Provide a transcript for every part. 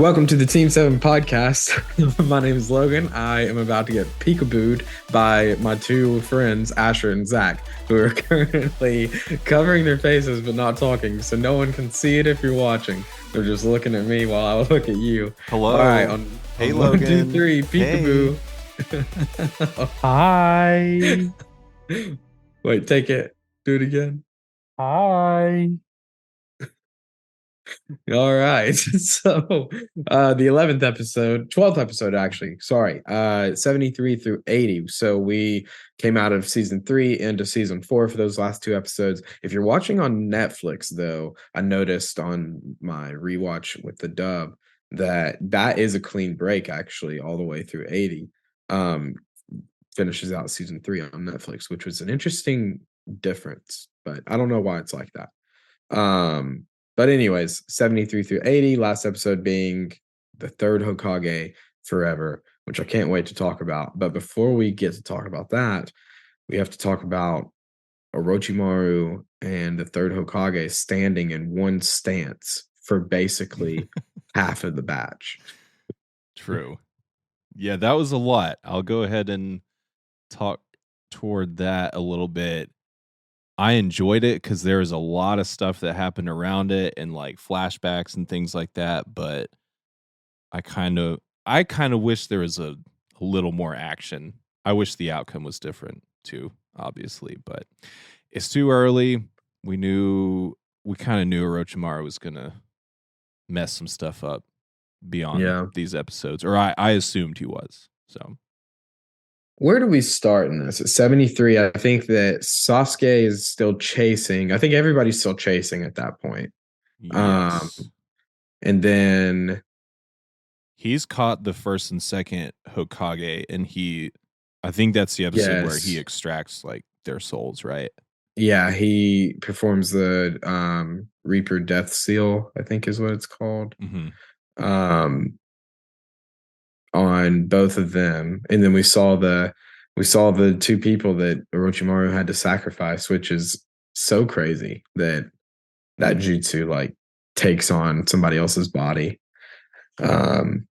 Welcome to the Team 7 podcast. My name is Logan. I am about to get peekabooed by my two friends, Asher and Zach, who are currently covering their faces but not talking, so no one can see it if you're watching. They're just looking at me while I look at you. Hello. All right, Hey, on Logan. 1, 2, 3, peekaboo. Hi. Wait, take it. Do it again. Hi. All right. So the 11th episode, 12th episode, actually, sorry, 73 through 80. So we came out of season 3 into season 4 for those last 2 episodes. If you're watching on Netflix, though, I noticed on my rewatch with the dub that is a clean break, actually, all the way through 80. Finishes out season 3 on Netflix, which was an interesting difference, but I don't know why it's like that. But anyways, 73 through 80, last episode being the third Hokage forever, which I can't wait to talk about. But before we get to talk about that, we have to talk about Orochimaru and the third Hokage standing in one stance for basically half of the batch. True. Yeah, that was a lot. I'll go ahead and talk toward that a little bit. I enjoyed it because there was a lot of stuff that happened around it and like flashbacks and things like that. But I kind of wish there was a little more action. I wish the outcome was different too, obviously, but it's too early. We kind of knew Orochimaru was gonna mess some stuff up beyond these episodes, or I assumed he was. So. Where do we start in this? At 73, I think that Sasuke is still chasing. I think everybody's still chasing at that point. Yes. And then he's caught the first and second Hokage, and I think that's the episode where he extracts like their souls, right? Yeah, he performs the Reaper Death Seal, I think is what it's called. Mm-hmm. On both of them, and then we saw the two people that Orochimaru had to sacrifice, which is so crazy that jutsu like takes on somebody else's body. But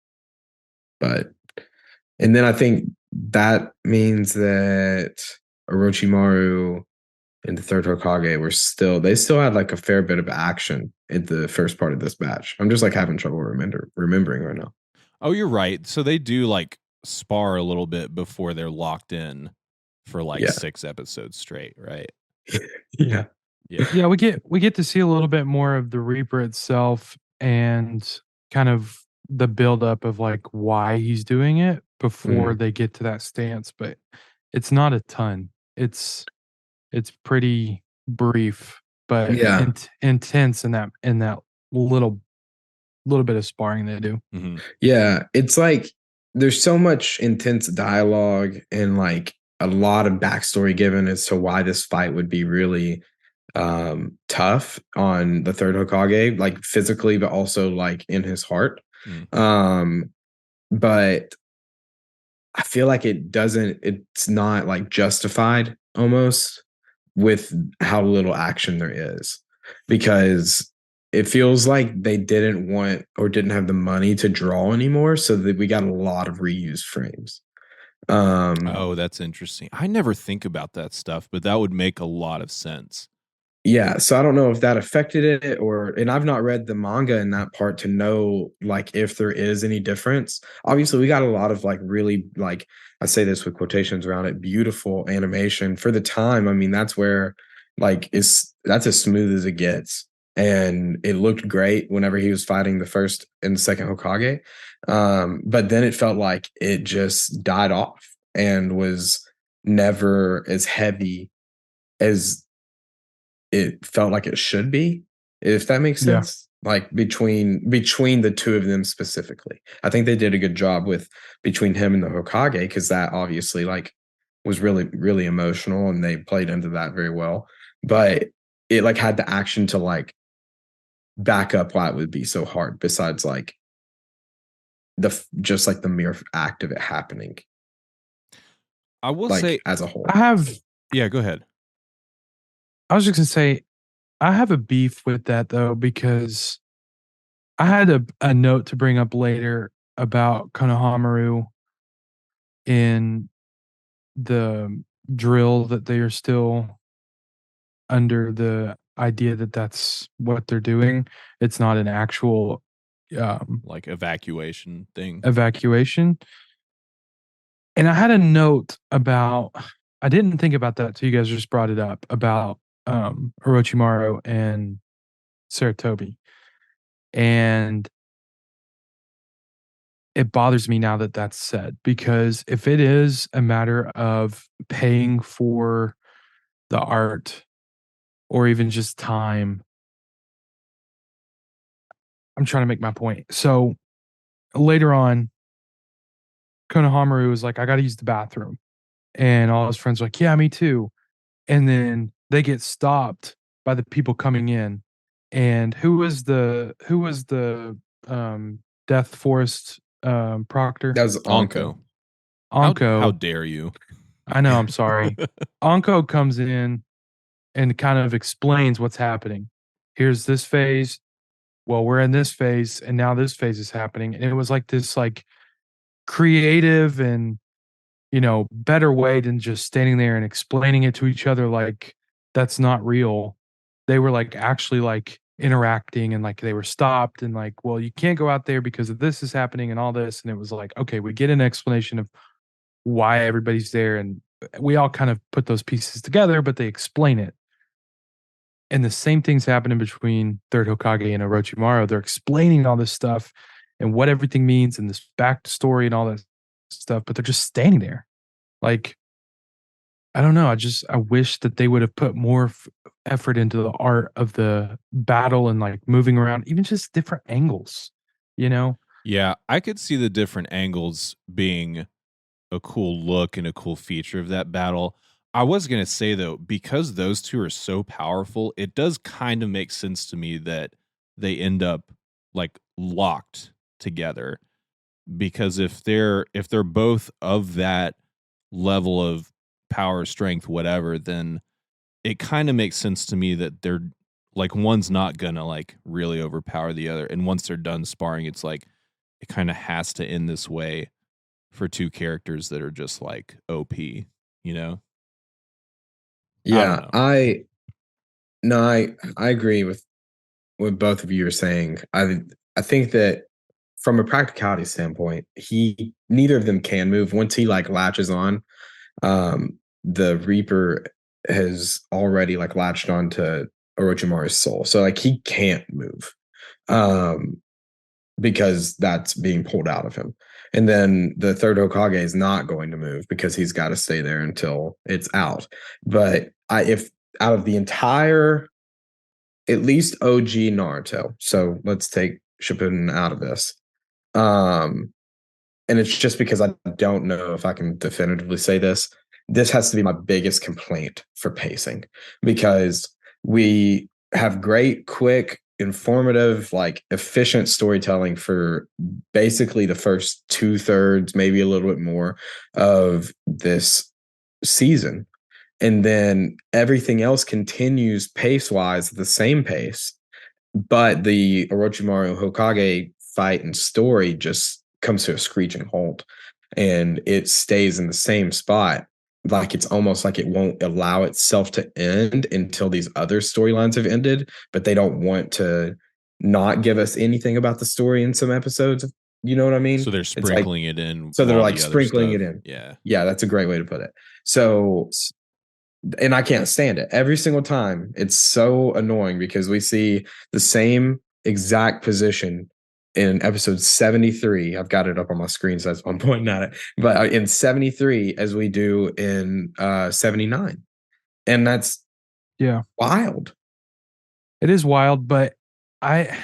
and then I think that means that Orochimaru and the third Hokage they still had like a fair bit of action in the first part of this batch. I'm just like having trouble remembering right now. Oh, you're right. So they do like spar a little bit before they're locked in for like 6 episodes straight, right? Yeah. We get to see a little bit more of the Reaper itself and kind of the buildup of like why he's doing it before they get to that stance, but it's not a ton. It's pretty brief, but intense in that little bit of sparring they do. Mm-hmm. Yeah, it's like there's so much intense dialogue and like a lot of backstory given as to why this fight would be really tough on the third Hokage, like physically, but also like in his heart. But I feel like it's not like justified almost with how little action there is, because it feels like they didn't want or didn't have the money to draw anymore, so that we got a lot of reused frames. Oh, that's interesting. I never think about that stuff, but that would make a lot of sense. Yeah, so I don't know if that affected it and I've not read the manga in that part to know like if there is any difference. Obviously, we got a lot of like really, like I say this with quotations around it, beautiful animation for the time. I mean, that's where like that's as smooth as it gets. And it looked great whenever he was fighting the first and the second Hokage. But then it felt like it just died off and was never as heavy as it felt like it should be, if that makes sense. Like between the two of them specifically. I think they did a good job with between him and the Hokage, because that obviously like was really, really emotional and they played into that very well. But it like had the action to like back up why it would be so hard, besides like just like the mere act of it happening. I will like, say as a whole. Yeah, go ahead. I was just gonna say I have a beef with that though, because I had a note to bring up later about Konohamaru in the drill that they are still under the idea that that's what they're doing. It's not an actual Like evacuation thing. evacuation. And I had a note about, I didn't think about that till you guys just brought it up about Orochimaru and Saratobi. And it bothers me now that that's said, because if it is a matter of paying for the art or even just time, I'm trying to make my point. So later on, Konohamaru was like, I got to use the bathroom. And all his friends are like, yeah, me too. And then they get stopped by the people coming in. And who was the Death Forest proctor? That was Anko. Onko. How Anko. dare you? I know, I'm sorry. Anko comes in and kind of explains what's happening. Here's this phase. Well, we're in this phase, and now this phase is happening. And it was like this like creative and better way than just standing there and explaining it to each other like that's not real. They were like actually like interacting and like they were stopped and like, well, you can't go out there because of this is happening and all this. And it was like, okay, we get an explanation of why everybody's there. And we all kind of put those pieces together, but they explain it. And the same thing's happening between Third Hokage and Orochimaru. They're explaining all this stuff and what everything means and this backstory and all that stuff, but they're just standing there. Like, I don't know. I wish that they would have put more effort into the art of the battle and like moving around, even just different angles, you know? Yeah, I could see the different angles being a cool look and a cool feature of that battle. I was going to say though, because those two are so powerful, it does kind of make sense to me that they end up like locked together, because if they're both of that level of power, strength, whatever, then it kind of makes sense to me that they're like one's not gonna like really overpower the other, and once they're done sparring, it's like it kind of has to end this way for two characters that are just like OP, you know? I don't Yeah, know. I agree with what both of you are saying. I think that from a practicality standpoint, he neither of them can move. Once he like latches on, the Reaper has already like latched onto Orochimaru's soul. So like he can't move. Um because that's being pulled out of him. And then the third Hokage is not going to move because he's got to stay there until it's out. But if out of the entire, at least OG Naruto, so let's take Shippuden out of this. Um, and it's just because I don't know if I can definitively say this. This has to be my biggest complaint for pacing, because we have great, quick, informative, like efficient storytelling for basically the first 2/3, maybe a little bit more of this season. And then everything else continues pace wise at the same pace. But the Orochimaru Hokage fight and story just comes to a screeching halt, and it stays in the same spot. Like it's almost like it won't allow itself to end until these other storylines have ended, but they don't want to not give us anything about the story in some episodes. You know what I So mean? they're It's like, sprinkling it in so they're while like the other sprinkling it stuff. in. Yeah. Yeah, that's a great way to put it. So, and I can't stand it every single time. It's so annoying because we see the same exact position in episode 73. I've got it up on my screen, so that's why I'm pointing at it. But in 73, as we do in 79. And that's Yeah. wild. It is wild, but I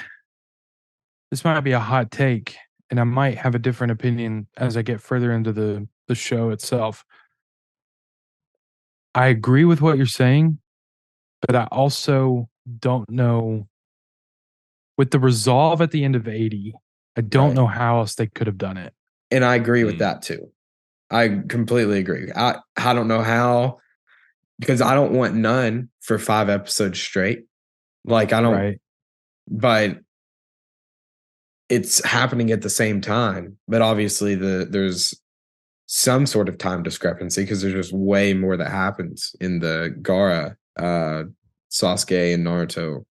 this might be a hot take and I might have a different opinion as I get further into the show itself. I agree with what you're saying, but I also don't know with the resolve at the end of 80, I don't Right. know how else they could have done it. And I agree with Mm. that too. I completely agree. I don't know how, because I don't want none for 5 episodes straight. Like I don't, Right. but it's happening at the same time, but obviously there's some sort of time discrepancy because there's just way more that happens in the Gara, Sasuke and Naruto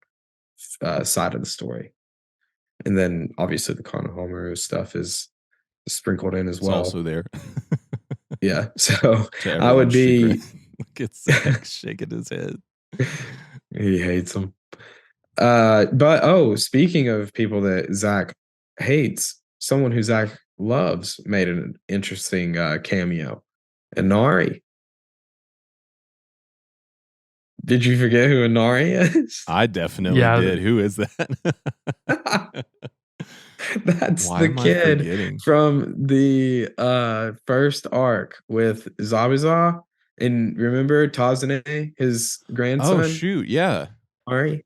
side of the story, and then obviously the Konoha stuff is sprinkled in as It's well. also there. Yeah, so To I would everyone's be. chagrin. Look at Zach shaking his head. He hates them. But speaking of people that Zach hates, someone who Zach loves made an interesting cameo. Inari. Did you forget who Inari is? I definitely Yeah. did. Who is that? That's Why the am I kid forgetting? from the first arc with Zabuza. And remember Tazane, his Oh grandson, shoot, yeah. Ari?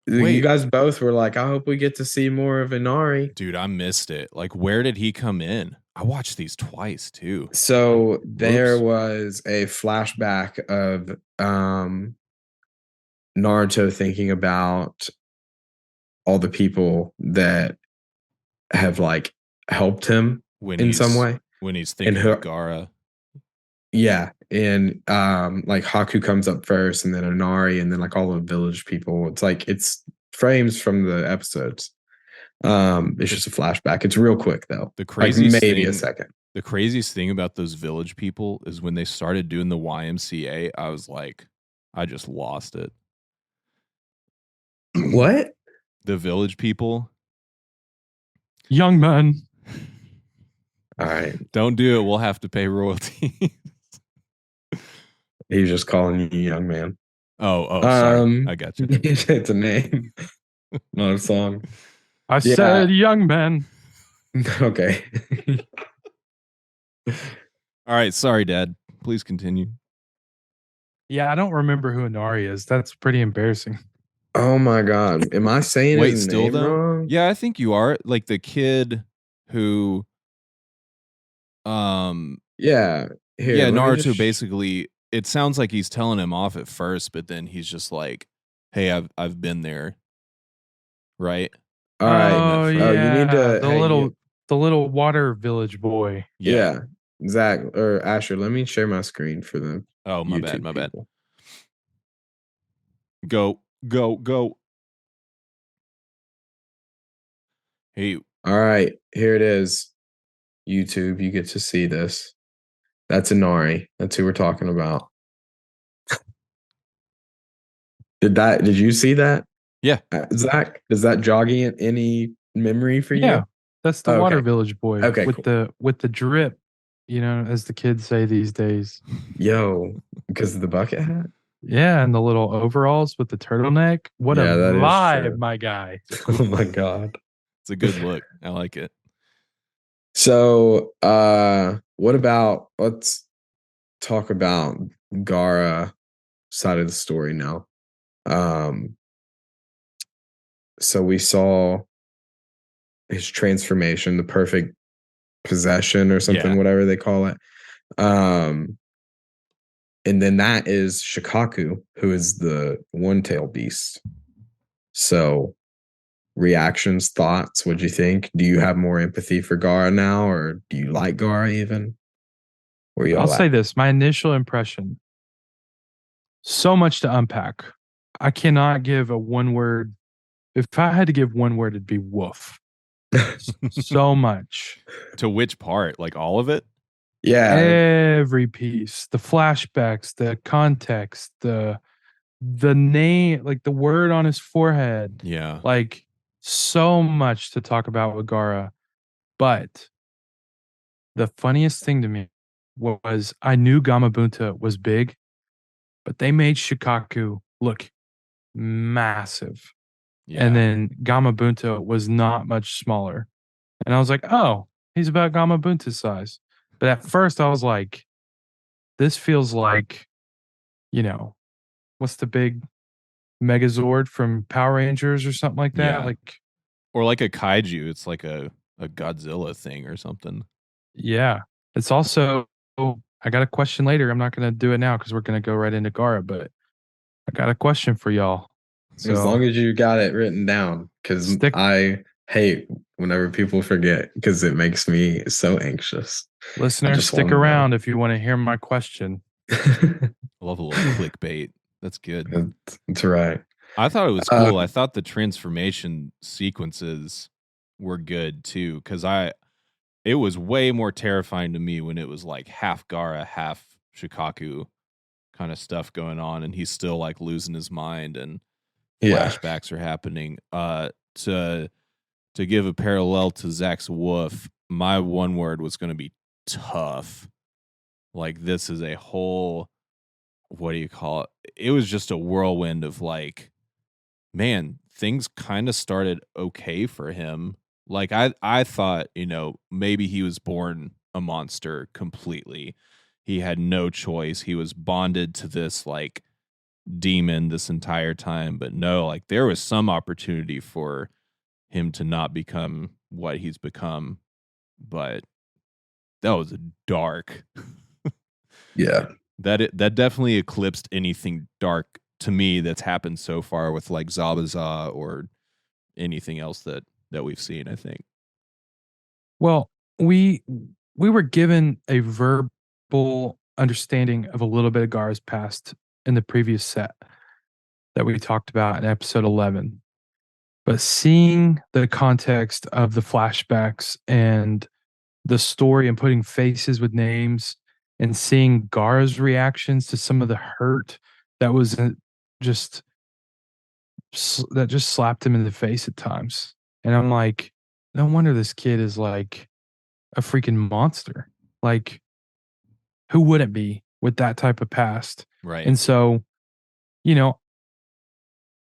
You Wait, guys both were like, I hope we get to see more of Inari. dude, I missed it. Like, where did he come in? I watched these twice too. So there Whoops. was a flashback of Naruto thinking about all the people that have like helped him When in some he's way. when he's And thinking of her, Gara. yeah, and like Haku comes up first, and then Inari, and then like all the village people. It's like it's frames from the episodes. It's The, just a flashback. It's real quick though, the like craziest maybe a thing second. the craziest thing about those village people is when they started doing the YMCA, I was like, I just lost it. What? The village people. Young man. All right, Don't do it. We'll have to pay royalty. he's just calling you young man. Sorry. I got you. It's a name, not a song. I Yeah. said young man. Okay. All right. Sorry, Dad. Please continue. Yeah, I don't remember who Inari is. That's pretty embarrassing. Oh my God. Am I saying Wait, his still name though? wrong? Yeah, I think you are. Like the kid who Yeah. Here, yeah, let me Naruto just. basically it sounds like he's telling him off at first, but then he's just like, "Hey, I've been there." Right? All right. In that Oh Oh, first. you need yeah, to. Hey, you. the little water village boy. Yeah. Yeah. Zach or Asher, let me share my screen for the Oh, my bad, YouTube my bad. people. Go, go, go. Hey, All right. Here it is. YouTube, you get to see this. That's Inari. That's who we're talking about. Did you see that? yeah. Zach, does that jogging any memory for Yeah, you? that's the water Okay. village boy Okay, with cool. the drip, as the kids say these days. Yo, because of the bucket hat? Yeah, and the little overalls with the turtleneck. What a Yeah, that is vibe, true. my guy. Oh my God. It's a good look. I like it. So what about let's talk about Gara side of the story now. Um so we saw his transformation, the perfect possession or something, Yeah. whatever they call it. Um and then that is Shikaku, who is the one tail beast. So reactions, thoughts, what'd you think? Do you have more empathy for Gara now, or do you like Gara even? Where I'll y'all say at? this, my initial impression, so much to unpack. I cannot give a one word. If I had to give one word, it'd be woof. So much. To which part? Like all of it? Yeah, Every piece, the flashbacks, the context, the name, like the word on his forehead, Yeah. like so much to talk about with Gara. But the funniest thing to me was I knew Gamabunta was big, but they made Shikaku look massive. And Yeah. then Gamabunta was not much smaller. And I was like, oh, he's about Gamabunta's size. But at first I was like, this feels like, what's the big Megazord from Power Rangers or something like that? Yeah. Like, Or like a kaiju. It's like a Godzilla thing or something. yeah. It's also, I got a question later. I'm not going to do it now because we're going to go right into Gara, but I got a question for y'all. as long So as you got it written down, because stick, I hate whenever people forget because it makes me so anxious. I Listener, just stick want to around if you want to hear my question. know. I love a little clickbait. That's good. That's right. I thought it was Uh, cool. I thought the transformation sequences were good too, because it was way more terrifying to me when it was like half Gara, half Shikaku kind of stuff going on, and he's still like losing his mind and yeah, flashbacks are happening. To give a parallel to Zach's Woof, my one word was going to be tough. Like this is a whole, what do you call it? It was just a whirlwind of like, man, things kind of started okay for him. Like I thought, maybe he was born a monster completely. He had no choice. He was bonded to this like demon this entire time, but no, like there was some opportunity for him to not become what he's become, but that was dark. yeah, That definitely eclipsed anything dark to me that's happened so far with like Zabuza or anything else that we've seen, I think. Well, we we were given a verbal understanding of a little bit of Gar's past in the previous set that we talked about in episode 11. But seeing the context of the flashbacks and the story and putting faces with names and seeing Gar's reactions to some of the hurt that was just that just slapped him in the face at times. And I'm like, no wonder this kid is like a freaking monster. Like, who wouldn't be with that type of past? Right. And so, you know,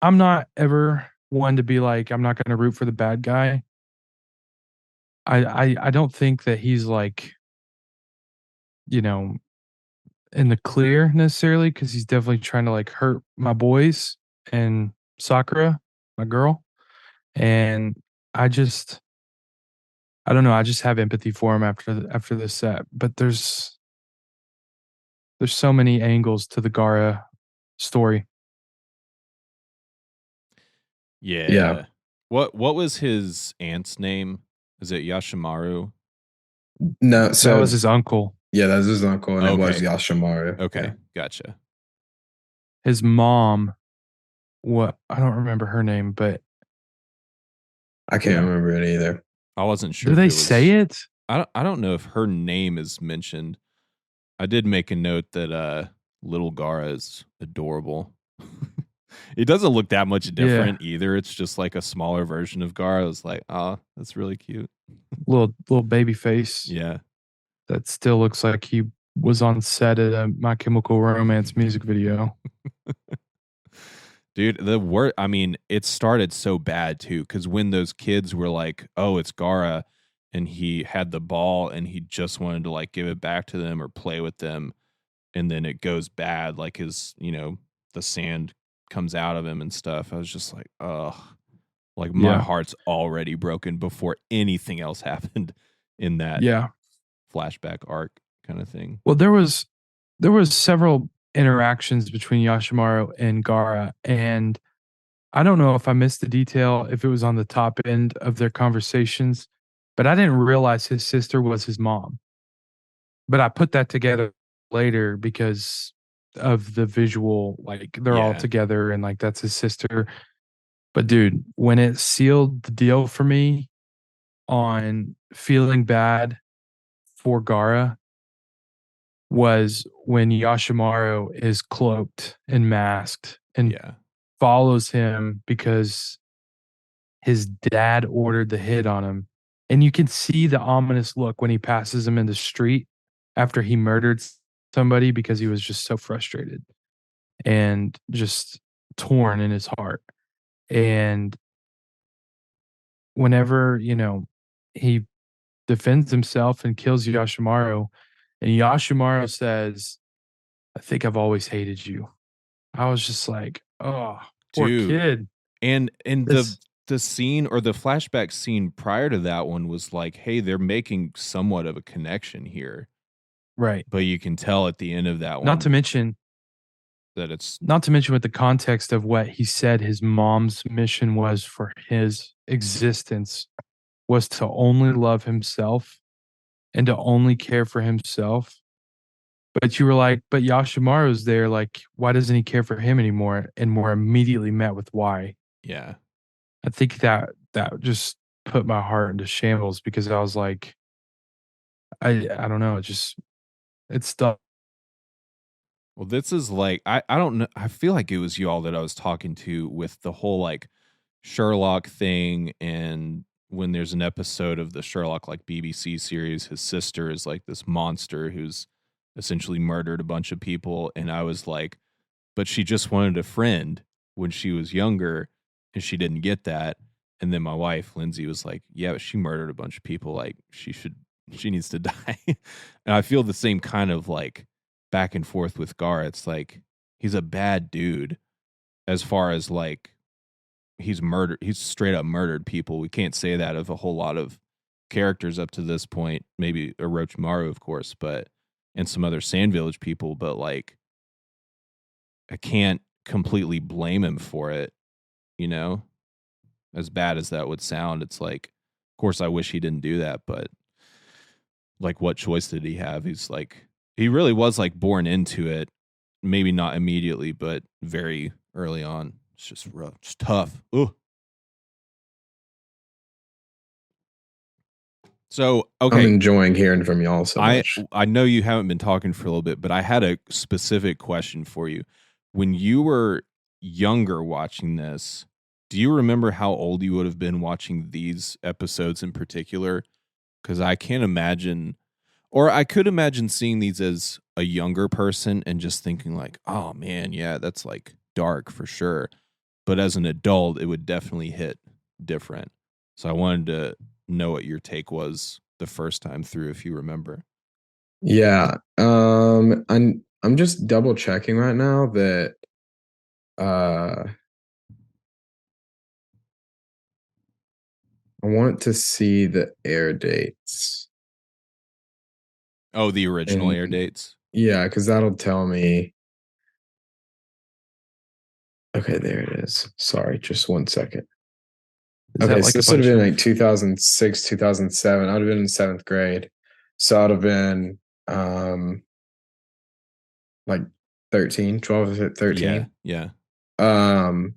I'm not ever one to be like, I'm not going to root for the bad guy. I don't think that he's like, you know, in the clear necessarily because he's definitely trying to like hurt my boys and Sakura, my girl. And I just, I don't know. I just have empathy for him after this set. But there's so many angles to the Gara story. yeah. Yeah. What was his aunt's name? Is it Yashimaru? No, That so was his uncle. yeah, that's his uncle, and it was Okay. Yashimaru. Yeah, Okay. Gotcha. His mom, what I don't remember her name, but I can't yeah. remember it either. I wasn't sure Do if they it say was. it? I don't know if her name is mentioned. I did make a note that little Gara is adorable. It doesn't look that much Yeah. different either. It's just like a smaller version of Gara. I was like, oh, that's really cute. Little baby face Yeah. that still looks like he was on set at a My Chemical Romance music video. Dude, the word, I mean, it started so bad too, because when those kids were like, oh, it's Gara, and he had the ball and he just wanted to like give it back to them or play with them, and then it goes bad, like the sand comes out of him and stuff. I was just like, ugh, like my Yeah. heart's already broken before anything else happened in that Yeah. flashback arc kind of thing. Well, there was several interactions between Yashimaru and Gara, and I don't know if I missed the detail, if it was on the top end of their conversations, but I didn't realize his sister was his mom. But I put that together later because of the visual, like they're all Yeah. together and like that's his sister. But dude, when it sealed the deal for me on feeling bad for Gara was when Yashimaru is cloaked and masked and Yeah. follows him because his dad ordered the hit on him. And you can see the ominous look when he passes him in the street after he murdered somebody because he was just so frustrated and just torn in his heart. And whenever, he defends himself and kills Yashimaru, and Yashimaru says, I think I've always hated you. I was just like, oh, poor Dude. kid. And the This the scene or the flashback scene prior to that one was like, hey, they're making somewhat of a connection here. right. But you can tell at the end of that Not to one, mention that it's Not to mention with the context of what he said his mom's mission was for his existence was to only love himself and to only care for himself. But you were like, but Yashimaru's there. Like, why doesn't he care for him anymore? And we're immediately met with why. yeah. I think that just put my heart into shambles because I was like, I don't know. It's stuff. Well, this is like I don't know. I feel like it was y'all that I was talking to with the whole like Sherlock thing, and when there's an episode of the Sherlock like BBC series, his sister is like this monster who's essentially murdered a bunch of people, and I was like, but she just wanted a friend when she was younger, and she didn't get that. And then my wife Lindsay was like, yeah, but she murdered a bunch of people. Like she needs to die. And I feel the same kind of like back and forth with Gar. It's like he's a bad dude as far as like he's straight up murdered people. We can't say that of a whole lot of characters up to this point. Maybe Orochimaru, of course, but and some other Sand Village people, but like I can't completely blame him for it, you know? As bad as that would sound, it's like of course I wish he didn't do that, but like what choice did he have? He's like he really was like born into it. Maybe not immediately, but very early on. It's just rough. It's tough. Ooh. So I'm okay, enjoying hearing from y'all so I much. I know you haven't been talking for a little bit, but I had a specific question for you. When you were younger watching this, do you remember how old you would have been watching these episodes in particular? Because I can't imagine, or I could imagine seeing these as a younger person and just thinking like, oh man, yeah, that's like dark for sure. But as an adult, it would definitely hit different. So I wanted to know what your take was the first time through, if you remember. Yeah. I'm just double checking right now that uh I want to see the air dates. Oh, the original air And dates. yeah, because that'll tell me. Okay, there it is. Sorry, just 1 second. Is that Okay, like so a this would have bunch been of like 2006, 2007. I would have been in seventh grade. So I'd have been like 13, 12 to Yeah, 13. yeah, Um,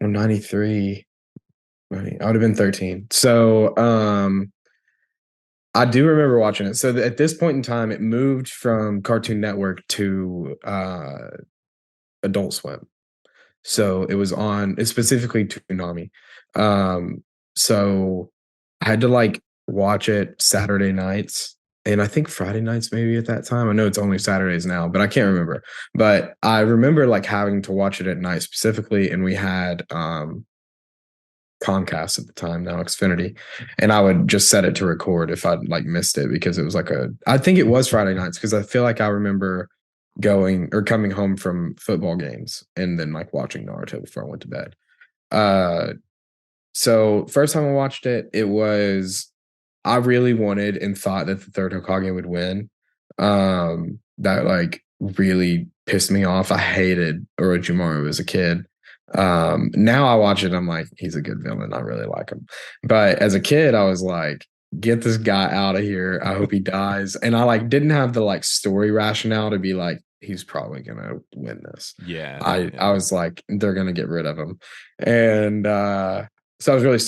well, 93. I would have been 13. So I do remember watching it. So at this point in time, it moved from Cartoon Network to Adult Swim. So it was on it's specifically Toonami. Um, so I had to like watch it Saturday nights and I think Friday nights maybe at that time. I know it's only Saturdays now, but I can't remember. But I remember like having to watch it at night specifically, and we had Comcast at the time, now Xfinity, and I would just set it to record if I'd like missed it because it was like I think it was Friday nights because I feel like I remember going or coming home from football games and then like watching Naruto before I went to bed. Uh, so first time I watched it, it was I really wanted and thought that the third Hokage would win. That like really pissed me off. I hated Orochimaru as a kid. Now I watch it, I'm like, he's a good villain. I really like him. But as a kid, I was like, get this guy out of here. I hope he dies. And I like didn't have the like story rationale to be like, he's probably gonna win this. yeah, I yeah. was like, they're gonna get rid of him. And so I was really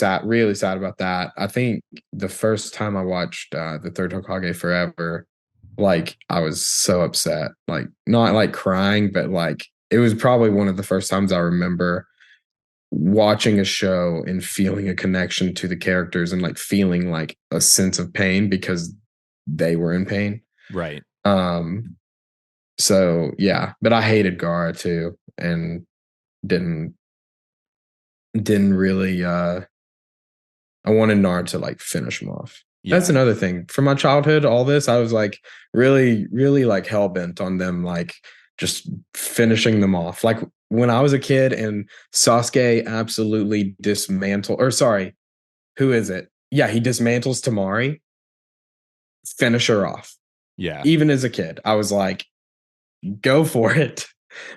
sad about that. I think the first time I watched the third Hokage Forever, like I was so upset. Like not like crying, but like it was probably one of the first times I remember watching a show and feeling a connection to the characters and like feeling like a sense of pain because they were in pain. Right. Um so yeah, but I hated Gara too and didn't didn't really I wanted Nard to like finish him off. That's Yeah. another thing. From my childhood, all this, I was like really, really like hell bent on them like just finishing them off. Like when I was a kid and Sasuke absolutely dismantle or sorry, who is it? Yeah, he dismantles Tamari, finish her off. Yeah. Even as a kid, I was like, go for it.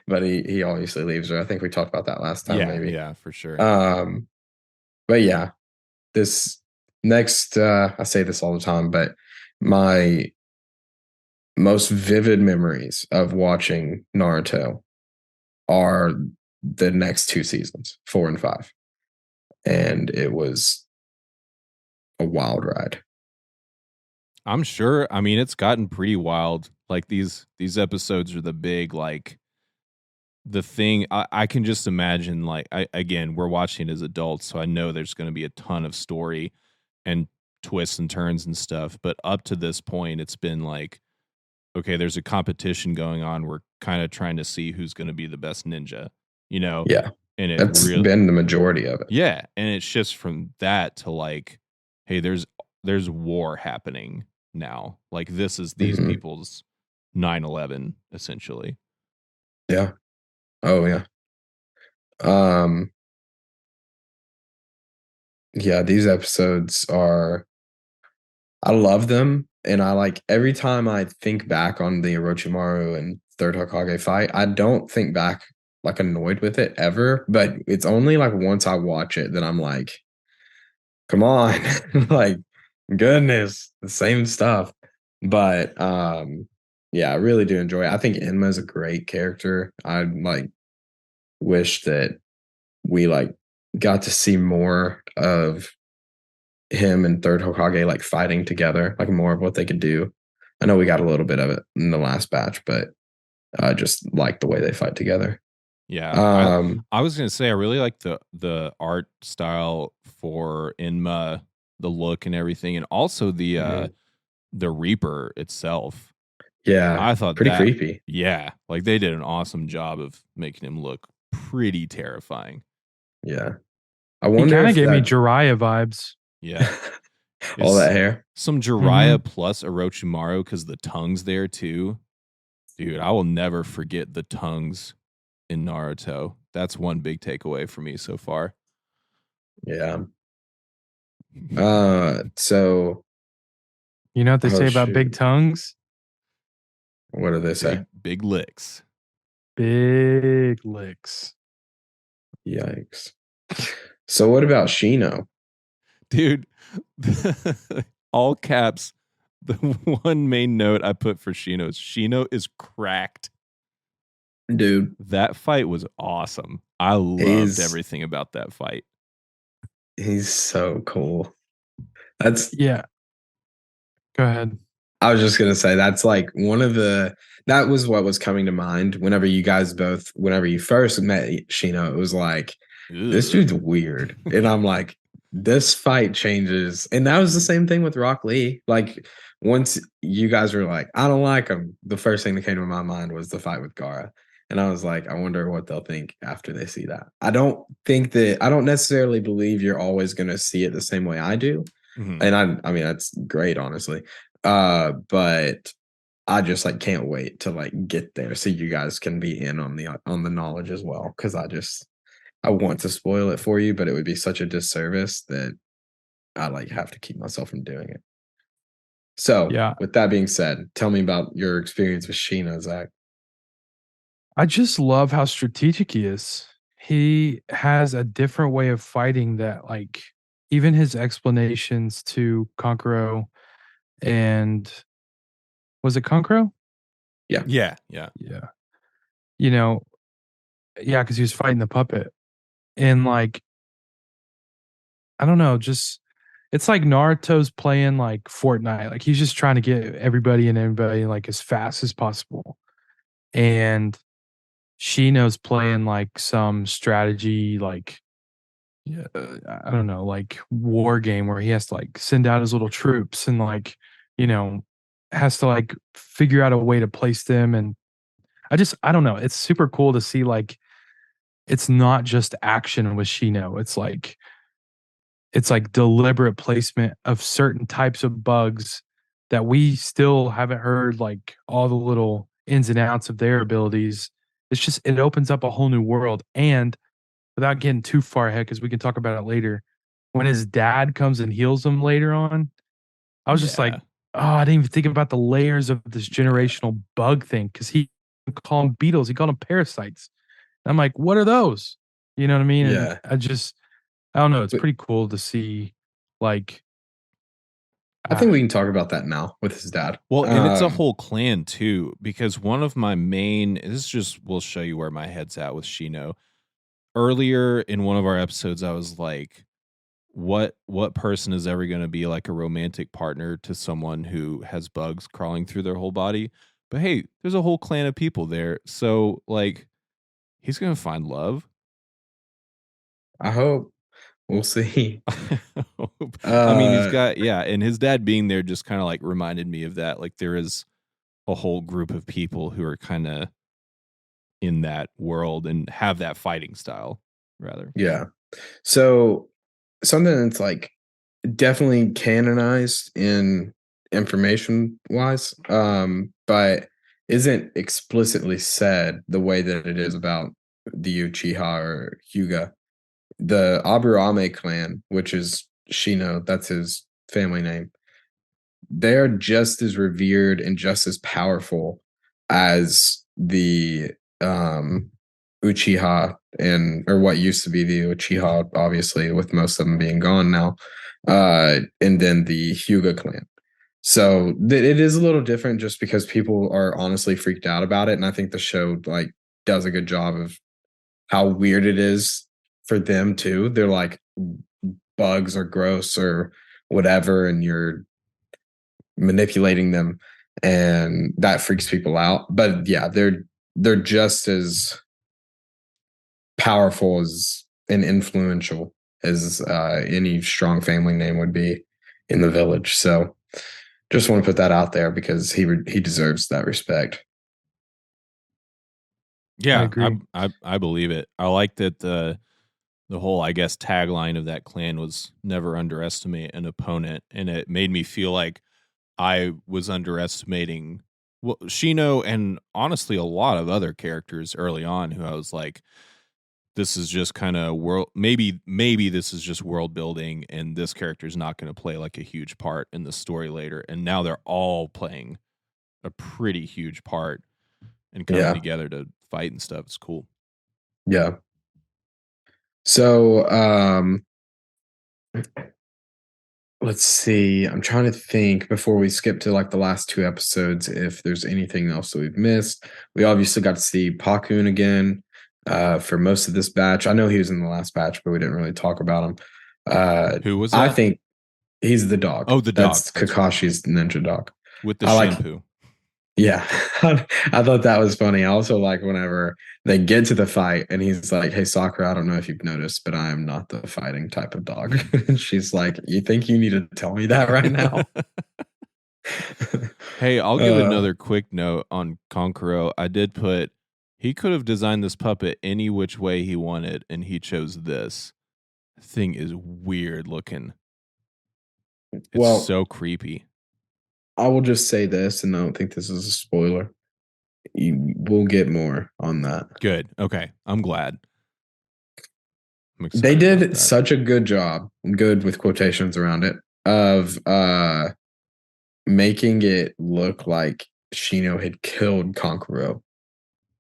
But he obviously leaves her. I think we talked about that last time, Yeah, maybe. yeah, for sure. But yeah, this next I say this all the time, but my most vivid memories of watching Naruto are the next two seasons, 4 and 5. And it was a wild ride. I'm sure. I mean, it's gotten pretty wild. Like these episodes are the big like the thing. I can just imagine like again, we're watching as adults, so I know there's going to be a ton of story and twists and turns and stuff. But up to this point, it's been like, okay, there's a competition going on. We're kind of trying to see who's going to be the best ninja, you know? Yeah. And it That's really, been the majority of it. yeah. And it's just from that to like, hey, there's war happening now. Like this is these Mhm. people's 9/11 essentially. Yeah. Oh yeah. Um yeah, these episodes are I love them, and I like every time I think back on the Orochimaru and Third Hokage fight, I don't think back like annoyed with it ever, but it's only like once I watch it that I'm like, come on, like goodness, the same stuff. But yeah, I really do enjoy it. I think Enma is a great character. I like wish that we like got to see more of him and Third Hokage like fighting together, like more of what they could do. I know we got a little bit of it in the last batch, but I just like the way they fight together. Yeah. Um, I was gonna say I really like the art style for Inma, the look and everything, and also mhm. the Reaper itself. Yeah, I thought pretty that, creepy. yeah, like they did an awesome job of making him look pretty terrifying. Yeah, I He wonder kind of if gave me that Jiraiya vibes. Yeah. all that Is hair. some Hmm. Jiraiya plus Orochimaru because the tongue's there too. Dude, I will never forget the tongues in Naruto. That's one big takeaway for me so far. Yeah. So You know what they oh say about big shoot, tongues? what do they say? Big licks. Big licks. Yikes. So what about Shino, Dude, all caps. The one main note I put for Shino is cracked. dude? That fight was awesome. I loved He's everything about that fight. he's so cool. That's Yeah. Go ahead. I was just gonna say that's like one of the that was what was coming to mind whenever you guys both whenever you first met Shino, it was like this Ugh. dude's weird. And I'm like, this fight changes. And that was the same thing with Rock Lee. Like once you guys were like, I don't like him, the first thing that came to my mind was the fight with Gara. And I was like, I wonder what they'll think after they see that. I don't necessarily believe you're always gonna see it the same way I do. Mhm. And I mean that's great, honestly. But I just like can't wait to like get there so you guys can be in on the knowledge as well. Cause I want to spoil it for you, but it would be such a disservice that I like have to keep myself from doing it. So Yeah. with that being said, tell me about your experience with Sheena, Zach. I just love how strategic he is. He has a different way of fighting that, like, even his explanations to Kankuro and was it Kankuro? Yeah. Yeah, yeah. Yeah. You know, yeah, because he was fighting the puppet. And like, I don't know, just it's like Naruto's playing like Fortnite. Like he's just trying to get everybody like as fast as possible. And Shino's playing like some strategy, like yeah, I don't know, like war game where he has to like send out his little troops and like, you know, has to like figure out a way to place them. And I don't know. It's super cool to see like it's not just action with Shino. It's like deliberate placement of certain types of bugs that we still haven't heard like all the little ins and outs of their abilities. It's just it opens up a whole new world. And without getting too far ahead, because we can talk about it later, when his dad comes and heals him later on, I was just like, Yeah. oh, I didn't even think about the layers of this Yeah. generational bug thing. Cause he call them beetles. He called them parasites. And I'm like, what are those? You know what I mean? And Yeah. I don't know. It's But pretty cool to see, like, I think uh, we can talk about that now with his dad. Well, and it's a whole clan too, because one of my main this just will show you where my head's at with Shino. Earlier in one of our episodes, I was like, what person is ever going to be like a romantic partner to someone who has bugs crawling through their whole body? But hey, there's a whole clan of people there. So like he's going to find love. I hope. We'll see. I mean, he's Uh got and his dad being there just kind of like reminded me of that. Like there is a whole group of people who are kind of in that world and have that fighting style rather. yeah. So something that's like definitely canonized in information wise, but isn't explicitly said the way that it is about the Uchiha or Hyuga. The Aburame clan, which is Shino, that's his family name, they're just as revered and just as powerful as the Uchiha and or what used to be the Uchiha, obviously, with most of them being gone now, and then the Hyuga clan. So it is a little different just because people are honestly freaked out about it, and I think the show like does a good job of how weird it is for them too. They're like bugs or gross or whatever, and you're manipulating them, and that freaks people out. But yeah, they're just as powerful as and influential as any strong family name would be in the village. So just want to put that out there because he deserves that respect. I Yeah, agree. I believe it. I like that the whole I guess tagline of that clan was never underestimate an opponent, and it made me feel like I was underestimating Shino and honestly a lot of other characters early on who I was like, this is just kind of world maybe this is just world building and this character is not going to play like a huge part in the story later. And now they're all playing a pretty huge part and coming Yeah, together to fight and stuff. It's cool. yeah. So let's see. I'm trying to think before we skip to like the last two episodes if there's anything else that we've missed. We obviously got to see Pakun again for most of this batch. I know he was in the last batch, but we didn't really talk about him. Who was I that? think he's the dog. Oh, the dog. That's That's right. Kakashi's ninja dog. With the I like, shampoo. yeah, I thought that was funny. I also like whenever they get to the fight and he's like, "Hey, Sakura, I don't know if you've noticed, but I am not the fighting type of dog." And she's like, "You think you need to tell me that right now?" Hey, I'll give uh, another quick note on Konkuro. I did put he could have designed this puppet any which way he wanted, and he chose this. Thing is weird looking. It's well, so creepy. I will just say this, and I don't think this is a spoiler. We'll get more on that. Good. Okay. I'm glad. I'm They excited about did that. such a good job, good with quotations around it, of making it look like Shino had killed Konkuro.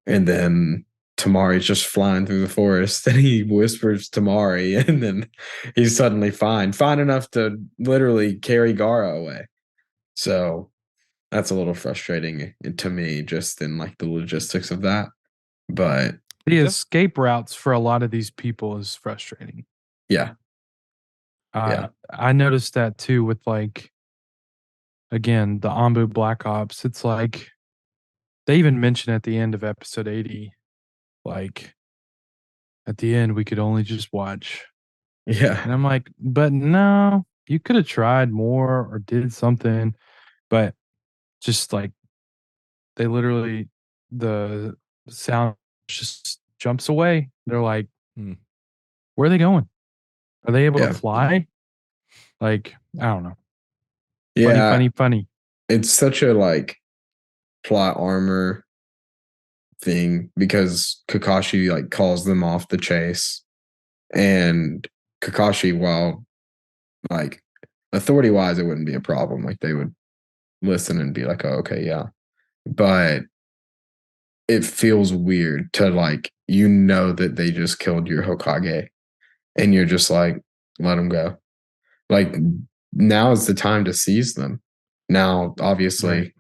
And then Tamari's just flying through the forest and he whispers Tamari and then he's suddenly fine enough to literally carry Gara away. So that's a little frustrating to me just in like the logistics of that. But The escape routes for a lot of these people is frustrating. yeah, yeah, I noticed that too with like again the Ambu Black Ops. It's like they even mention at the end of episode 80, like at the end we could only just watch. yeah, And I'm like, but no, you could have tried more or did something. But just like they literally the sound just jumps away. They're like, Hmm. where are they going? Are they able to yeah, fly? Like, I don't know. Funny, yeah. funny, funny. It's such a like plot armor thing because Kakashi like calls them off the chase and Kakashi, while like authority wise, it wouldn't be a problem. Like they would listen and be like, oh, okay, yeah. But it feels weird to like you know that they just killed your Hokage and you're just like let them go. Like now is the time to seize them. Now, Right. obviously,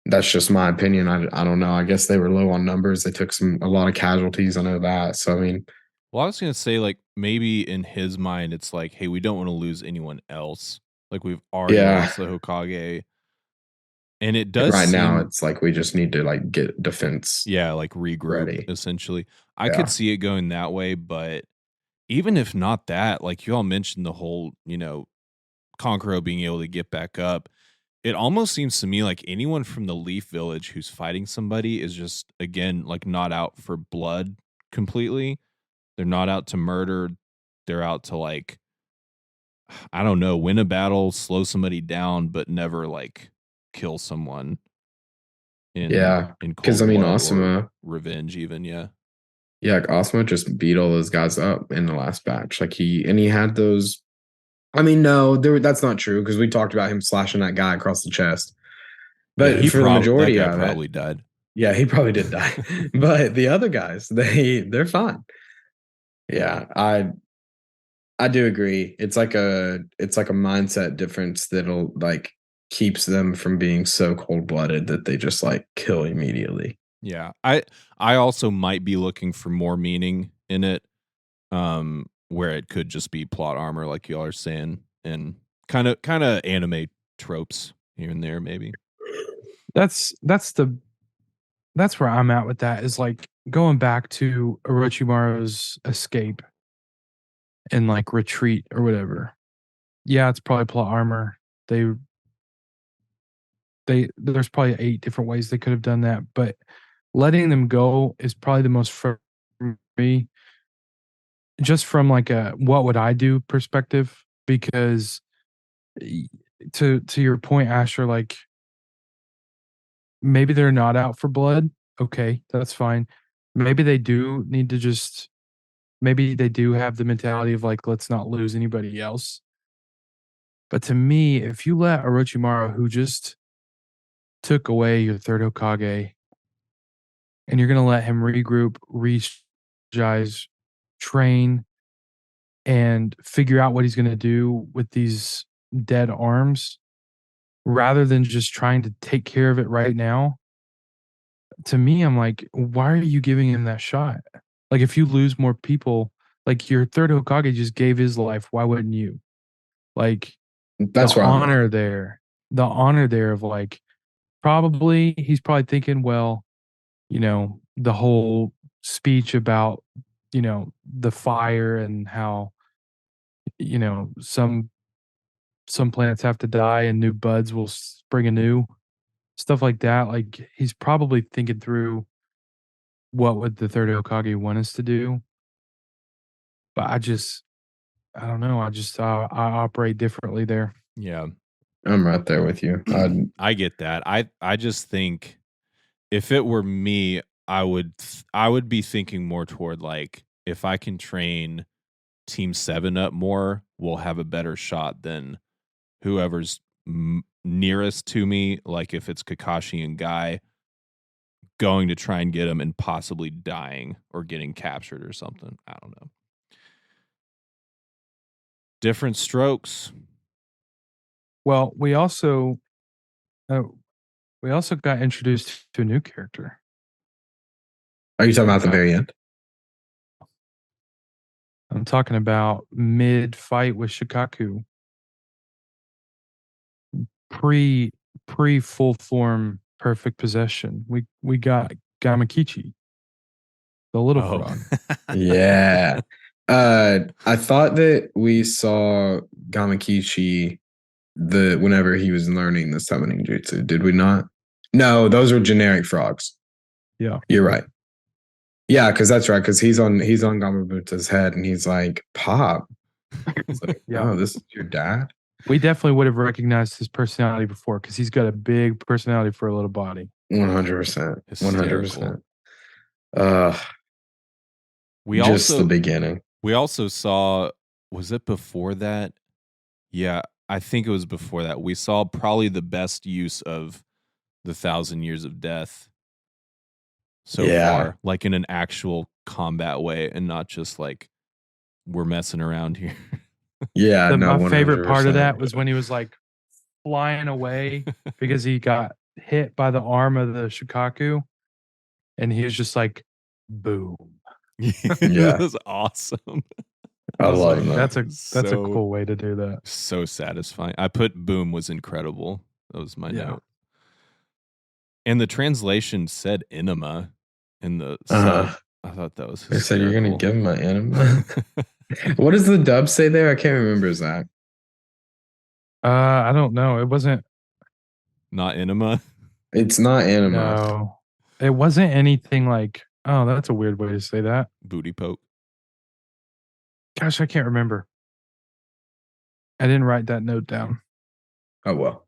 that's just my opinion. I don't know. I guess they were low on numbers. They took a lot of casualties. I know that. So I mean, Well, I was gonna say like maybe in his mind it's like, hey, we don't want to lose anyone else. Like we've already yeah. lost the Hokage, and it And does right now, seem it's like we just need to like get defense yeah, like regroup ready. essentially. I could Yeah. see it going that way, but even if not that, like you all mentioned the whole, Conqueror being able to get back up. It almost seems to me like anyone from the Leaf Village who's fighting somebody is just again like not out for blood completely. They're not out to murder. They're out to like I don't know, win a battle, slow somebody down, but never like kill someone in Yeah. in Because I cold mean, blood or Asuma, revenge even, yeah. yeah, like, Asuma just beat all those guys up in the last batch. Like he had those. I mean, no, that's not true because we talked about him slashing that guy across the chest. Yeah, But for the that majority guy of it, probably died. yeah, he probably did die. But the other guys, they're fine. Yeah, I do agree. It's like a mindset difference that'll like keeps them from being so cold-blooded that they just like kill immediately. Yeah. I also might be looking for more meaning in it. Where it could just be plot armor like y'all are saying and kind of anime tropes here and there maybe. That's that's where I'm at with that is like going back to Orochimaru's escape and like retreat or whatever. Yeah, it's probably plot armor. They there's probably 8 different ways they could have done that, but letting them go is probably the most for me just from like a what would I do perspective because y- to your point Asher like maybe they're not out for blood. Okay, that's fine. Maybe they do need to just maybe they do have the mentality of like let's not lose anybody else. But to me, if you let Orochimaru who just took away your third Hokage and you're going to let him regroup, re-strategize, train and figure out what he's going to do with these dead arms rather than just trying to take care of it right now. To me, I'm like, why are you giving him that shot? Like, if you lose more people, like your third Hokage just gave his life, why wouldn't you? Like, the That's where I'm at. honor there, the honor there of like, probably he's probably thinking, well, the whole speech about, the fire and how, some plants have to die and new buds will spring anew, stuff like that. Like, he's probably thinking through what would the third Hokage want us to do? But I don't know. I operate differently there. Yeah. I'm right there with you. I get that. I just think if it were me, I would be thinking more toward like if I can train Team 7 up more, we'll have a better shot than whoever's nearest to me, like if it's Kakashi and Guy going to try and get him and possibly dying or getting captured or something. I don't know. Different strokes. Well, uh, we also got introduced to a new character. Are you talking about the Uh, very end? I'm talking about mid fight with Shikaku, pre pre full form perfect possession. We got Gamakichi, the little Oh. frog. Yeah. I thought that we saw Gamakichi whenever he was learning the summoning jutsu. Did we not? No, those are generic frogs. Yeah. You're right. Yeah, because that's right. Because he's on Gamabuta's head, and he's like, "Pop." He's like, Yeah. "Oh, this is your dad." We definitely would have recognized his personality before because he's got a big personality for a little body. 100%. Hysterical. 100%. Uh, We just the also beginning. we also saw was it before that? Yeah, I think it was before that. We saw probably the best use of the 1,000 years of death so Yeah. far, like in an actual combat way and not just like we're messing around here. Yeah, no, My favorite part of 100%. that was when he was like flying away because he got hit by the arm of the Shikaku, and he was just like, boom. Yeah, That's awesome. I I was love like, that. that's a So cool way to do that. so satisfying. I put boom was incredible. That was my Yeah. note. And the translation said enema in the Uh, sub. I thought that was they said you're gonna hysterical. give him an anime. What does the dub say there? I can't remember, Zach. I don't know. It wasn't. Not enema. It's not anima. No, it wasn't anything like. Oh, that's a weird way to say that. Booty poke. Gosh, I can't remember. I didn't write that note down. Oh well.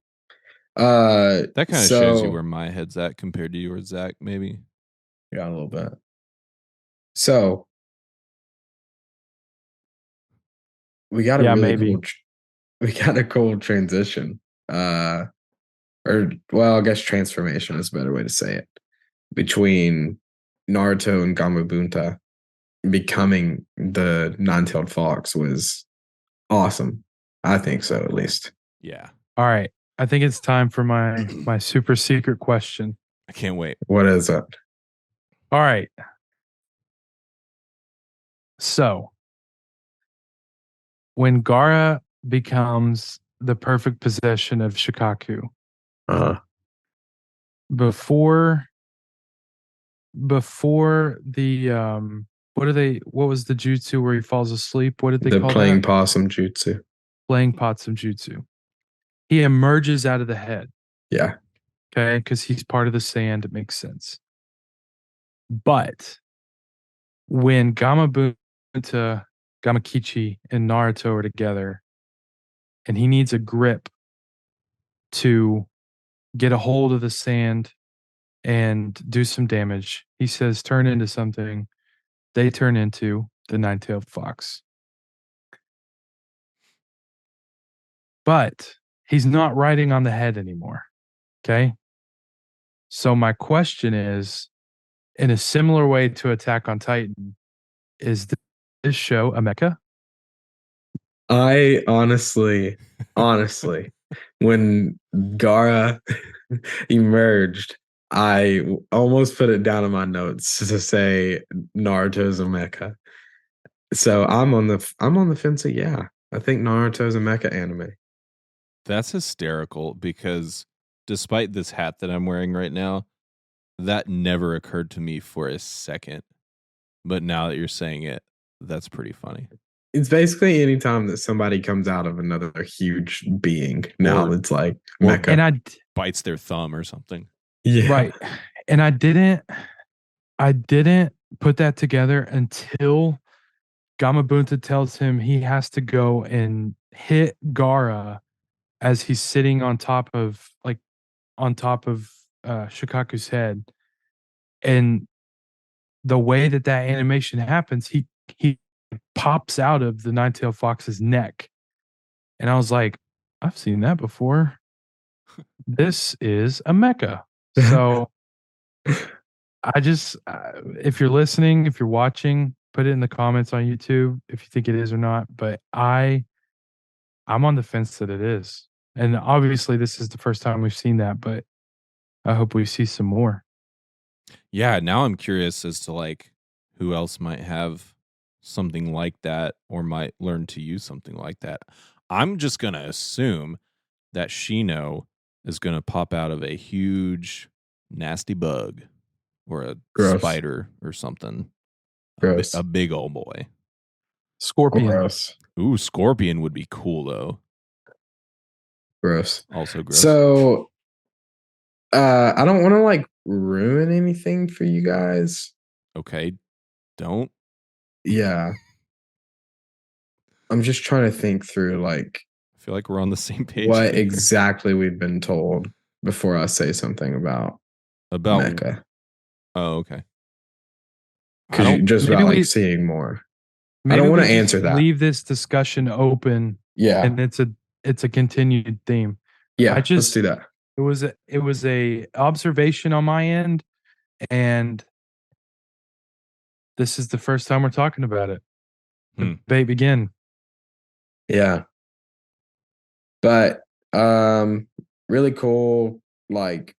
That kind of shows you So where my head's at compared to yours, Zach, maybe. yeah, a little bit. So we got a Yeah, really maybe. cool we got a cool transition. Or well, I guess transformation is a better way to say it. Between Naruto and Gamabunta becoming the nine-tailed fox was awesome. I think so, at least. Yeah. All right. I think it's time for my super secret question. I can't wait. What is it? All right. So when Gara becomes the perfect possession of Shikaku, Uh, before the what was the jutsu where he falls asleep? What did they the call playing that? possum jutsu. Playing potsum jutsu. He emerges out of the head, Yeah. okay? Because he's part of the sand. It makes sense. But when Gamakichi, and Naruto are together, and he needs a grip to get a hold of the sand and do some damage, he says, turn into something. They turn into the nine-tailed fox. But he's not riding on the head anymore. Okay. So my question is, in a similar way to Attack on Titan, is this show a mecha? I honestly, when Gara emerged, I almost put it down in my notes to say Naruto's a mecha. So I'm on the fence. Yeah, I think Naruto's a mecha anime. That's hysterical because despite this hat that I'm wearing right now, that never occurred to me for a second. But now that you're saying it, that's pretty funny. It's basically any time that somebody comes out of another huge being. Now Or it's like or mecha. And bites their thumb or something. Yeah. right. And I didn't put that together until Gamabunta tells him he has to go and hit Gara as he's sitting on top of Shikaku's head. And the way that animation happens, he pops out of the nine-tailed fox's neck. And I was like, I've seen that before. This is a mecha. So I just, if you're listening, if you're watching, put it in the comments on YouTube if you think it is or not. But I'm on the fence that it is. And obviously, this is the first time we've seen that, but I hope we see some more. Yeah, now I'm curious as to like who else might have something like that or might learn to use something like that. I'm just going to assume that Shino is going to pop out of a huge nasty bug or a Gross. spider or something. Gross. A big old boy. Scorpion. Gross. Ooh, scorpion would be cool though. Gross. Also gross. So I don't want to like ruin anything for you guys. Okay, don't. Yeah. I'm just trying to think through like I feel like we're on the same page. what here. exactly we've been told before I say something about mecha. Oh, okay. Because just maybe about like we- seeing more. I Maybe don't want we to just answer that. leave this discussion open, Yeah. and it's a continued theme. Yeah. I just let's do that. it was a observation on my end, and this is the first time we're talking about it. Hmm. Debate begin. Yeah. But really cool like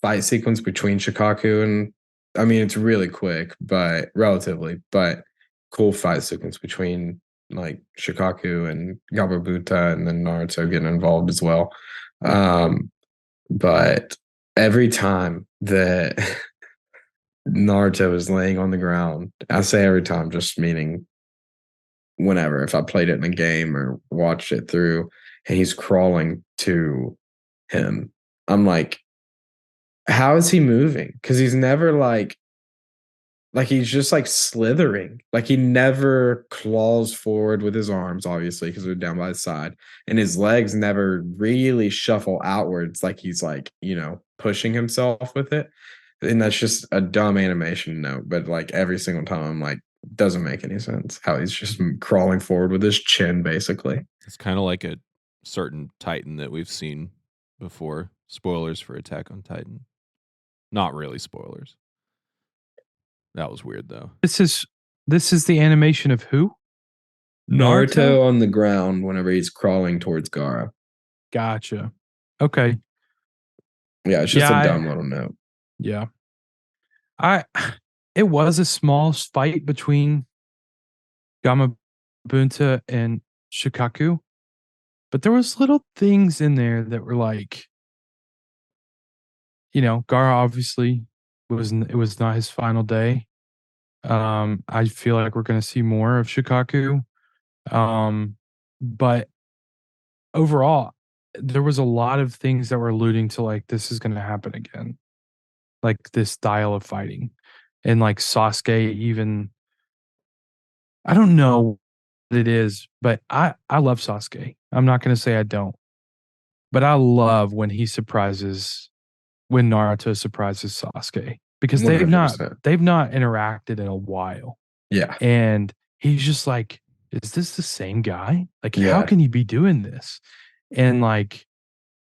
fight sequence between Shikaku and I mean it's really quick, but relatively, but cool fight sequence between like Shikaku and Gababuta and then Naruto getting involved as well. But every time that Naruto is laying on the ground, I say every time, just meaning whenever, if I played it in a game or watched it through, and he's crawling to him, I'm like, how is he moving? Because he's never like he's just like slithering. Like he never claws forward with his arms, obviously, because they're down by his side. And his legs never really shuffle outwards like he's like, pushing himself with it. And that's just a dumb animation note. But like every single time I'm like, doesn't make any sense how he's just crawling forward with his chin, basically. It's kind of like a certain Titan that we've seen before. Spoilers for Attack on Titan. Not really spoilers. That was weird though. This is the animation of who? Naruto on the ground whenever he's crawling towards Gaara. Gotcha. Okay. Yeah, it's just a dumb little note. Yeah. I it was a small fight between Gamabunta and Shikaku, but there was little things in there that were like, Gaara obviously it was not his final day. I feel like we're gonna see more of Shikaku. But overall, there was a lot of things that were alluding to like this is gonna happen again. Like this style of fighting. And like Sasuke even I don't know what it is, but I love Sasuke. I'm not going to say I don't. But I love when Naruto surprises Sasuke because 100%. they've not interacted in a while. Yeah. And he's just like, is this the same guy? Like, how Yeah. can you be doing this? And like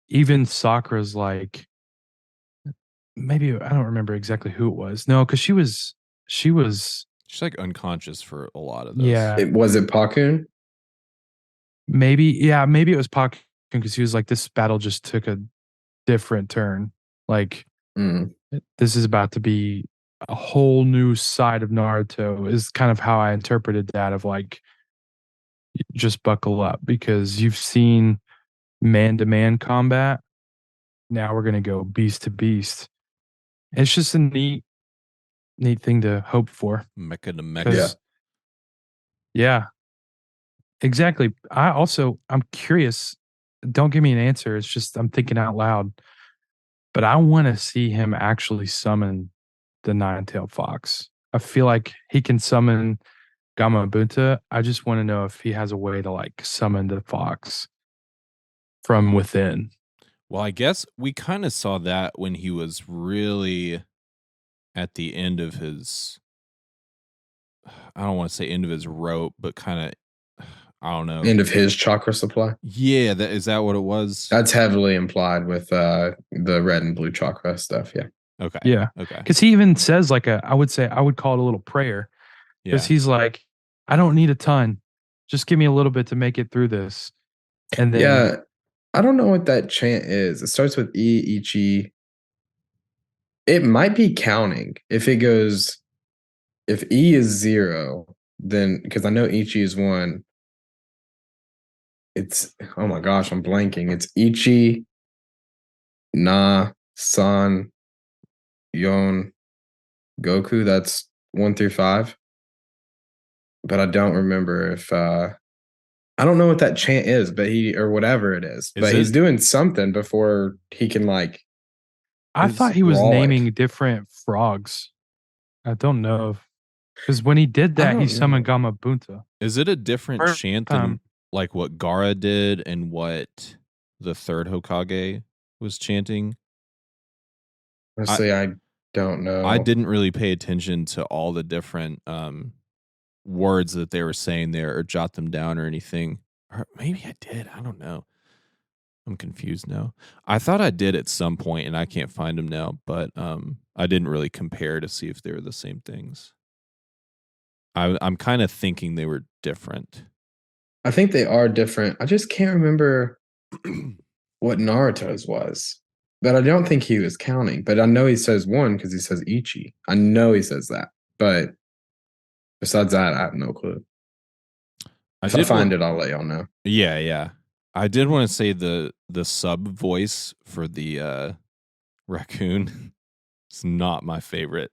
even Sakura's like maybe I don't remember exactly who it was. No, because she was She's like unconscious for a lot of this. yeah. Was it Pakun? Maybe it was Pac because he was like, this battle just took a different turn. Like this is about to be a whole new side of Naruto is kind of how I interpreted that of like just buckle up because you've seen man to man combat. Now we're gonna go beast to beast. It's just a neat thing to hope for. Mecha to mecha. Yeah, exactly. I'm curious. Don't give me an answer. It's just I'm thinking out loud. But I want to see him actually summon the nine-tailed fox. I feel like he can summon Gamabunta. I just want to know if he has a way to like summon the fox from within. Well, I guess we kind of saw that when he was really at the end of his I don't want to say end of his rope, but kind of I don't know. End of his chakra supply. Yeah, is that what it was? That's heavily implied with the red and blue chakra stuff. Yeah. Okay. Yeah. Okay. Because he even says like I would call it a little prayer. Because he's like, I don't need a ton. Just give me a little bit to make it through this. And then yeah, I don't know what that chant is. It starts with E, Ichi. It might be counting. If E is 0, then because I know Ichi is 1. It's oh my gosh, I'm blanking. It's Ichi, Na, San, Yon, Goku. That's 1 through 5. But I don't remember if I don't know what that chant is, but or whatever it is. But he's doing something before he can like. I thought he was naming different frogs. I don't know because when he did that, he summoned Gamabunta. Is it a different chant than like what Gaara did and what the third Hokage was chanting? Honestly, I don't know. I didn't really pay attention to all the different words that they were saying there or jot them down or anything. Or maybe I did. I don't know. I'm confused now. I thought I did at some point and I can't find them now, but I didn't really compare to see if they were the same things. I'm kind of thinking they were different. I think they are different. I just can't remember what Naruto's was. But I don't think he was counting. But I know he says one because he says Ichi. I know he says that. But besides that, I have no clue. I If I did find want, it, I'll let y'all know. yeah. I did want to say the sub voice for the raccoon is not my favorite.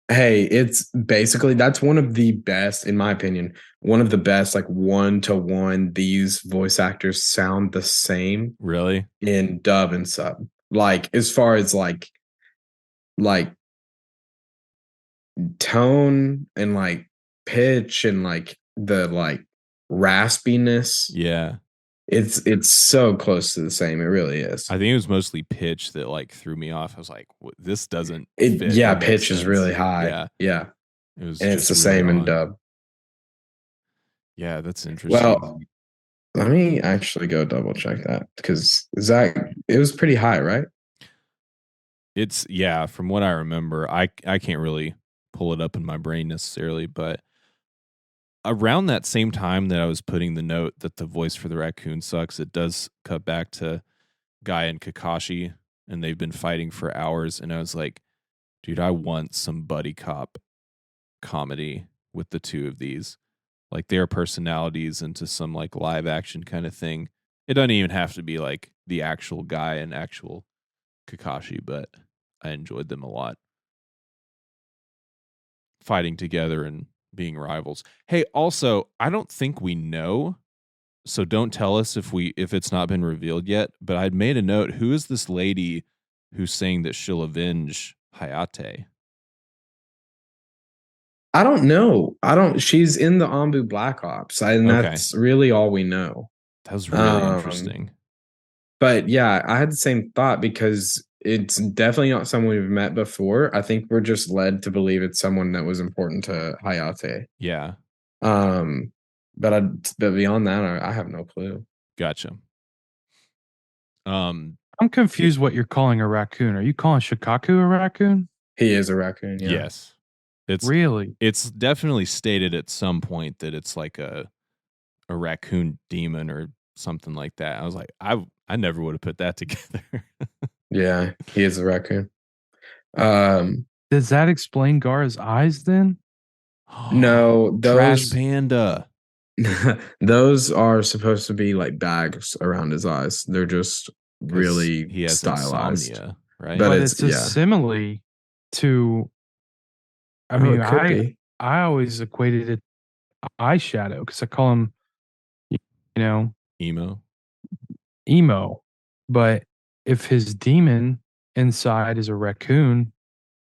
Hey, it's basically that's one of the best, in my opinion, one of the best, like one to one. These voice actors sound the same Really? in dub and sub. Like as far as like tone and like pitch and like the like raspiness, Yeah. it's so close to the same. It really is. I think it was mostly pitch that like threw me off. I was like, this doesn't It fit yeah, or make pitch is really sense. high. Yeah. Yeah, It was and it's just the really same in odd. dub. Yeah, that's interesting. Well, let me actually go double check that because Zach, it was pretty high, right? It's yeah, from what I remember, I can't really pull it up in my brain necessarily, but around that same time that I was putting the note that the voice for the raccoon sucks, it does cut back to Guy and Kakashi, and they've been fighting for hours, and I was like, dude, I want some buddy cop comedy with the two of these. Like their personalities into some like live action kind of thing. It doesn't even have to be like the actual Guy and actual Kakashi, but I enjoyed them a lot. Fighting together and being rivals. Hey, also, I don't think we know, so don't tell us if it's not been revealed yet, but I'd made a note. Who is this lady who's saying that she'll avenge Hayate? I don't know. I don't. She's in the Ambu Black Ops, and Okay. that's really all we know. That was really Um, interesting. but yeah, I had the same thought because it's definitely not someone we've met before. I think we're just led to believe it's someone that was important to Hayate. Yeah. Um, but beyond that, I have no clue. Gotcha. I'm confused what you're calling a raccoon. Are you calling Shikaku a raccoon? He is a raccoon. Yeah. Yes. It's Really? it's definitely stated at some point that it's like a raccoon demon or something like that. I was like, I never would have put that together. Yeah, he is a raccoon. Um, Does that explain Gara's eyes then? no, Trash those panda. those are supposed to be like bags around his eyes. They're just Because really he has stylized. insomnia, right? But But it's it's a yeah. simile to I Oh, mean, it could I be. I always equated it to eyeshadow because I call him, you know, Emo. emo. But if his demon inside is a raccoon,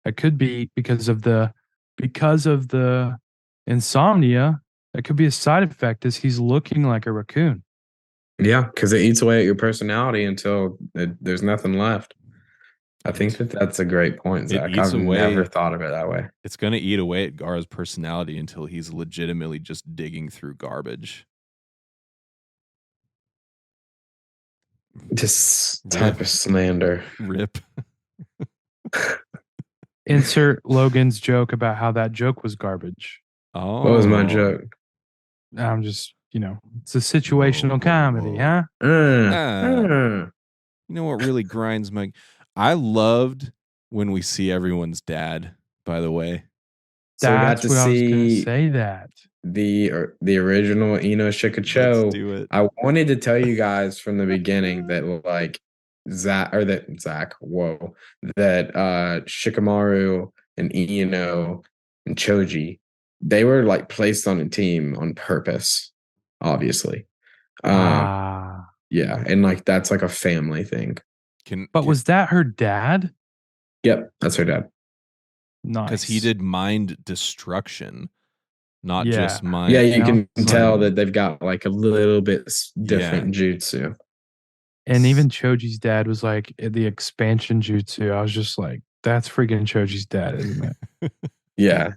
it could be because of the insomnia. That could be a side effect is he's looking like a raccoon. Yeah, because it eats away at your personality until there's nothing left. I think And that that's a great point, it Zach. eats I've never away thought of it that way. it's gonna eat away at Gara's personality until he's legitimately just digging through garbage. This Rip. type of slander. Rip. Insert Logan's joke about how that joke was garbage. What was my Oh. joke? I'm just, it's a situational comedy, huh? Ah. You know what really grinds my I loved when we see everyone's dad, by the way. So we got That's to what I was gonna see say that. the original Ino Let's Shikacho. do it. I wanted to tell you guys from the beginning that like Zach, whoa, that Shikamaru and Ino and Choji, they were like placed on a team on purpose, obviously. Um, Ah. yeah, and like that's like a family thing. But was that her dad? Yep, that's her dad. because he Nice. did mind destruction, not Yeah. just Yeah, mind. you Sounds can like tell that they've got like a little bit Yeah. different jutsu. and even Choji's dad was like the expansion jutsu. I was just like, that's freaking Choji's dad, isn't it? Yeah.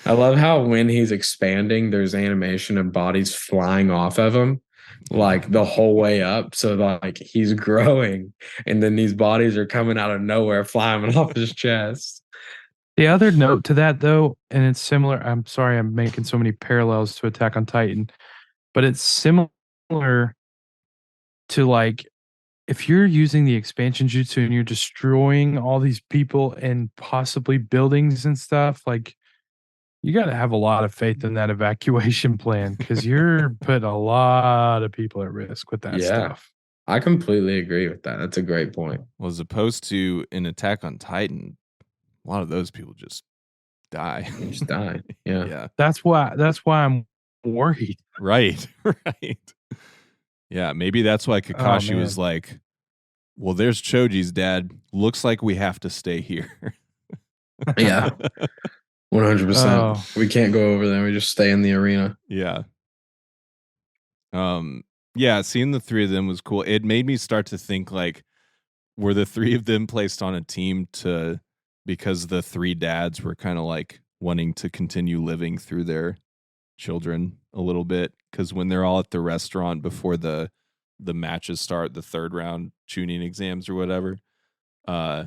I love how when he's expanding, there's animation of bodies flying off of him, like the whole way up. So like he's growing, and then these bodies are coming out of nowhere, flying off his chest. The other note to that, though, and it's similar. I'm sorry, I'm making so many parallels to Attack on Titan, but it's similar to like if you're using the expansion jutsu and you're destroying all these people and possibly buildings and stuff, like you got to have a lot of faith in that evacuation plan because you're putting a lot of people at risk with that Yeah, stuff. I completely agree with that. That's a great point. Well, as opposed to in Attack on Titan, a lot of those people just die. You just die. Yeah. Yeah. That's why I'm worried. Right. Right. Yeah. Maybe that's why Oh Kakashi was man. like, well, there's Choji's dad. Looks like we have to stay here. Yeah. 100%. Oh, We can't go over there. We just stay in the arena. Yeah. Um, yeah, seeing the three of them was cool. It made me start to think like, were the three of them placed on a team to because the three dads were kind of like wanting to continue living through their children a little bit? Because when they're all at the restaurant before the matches start, the third round tuning exams or whatever, uh,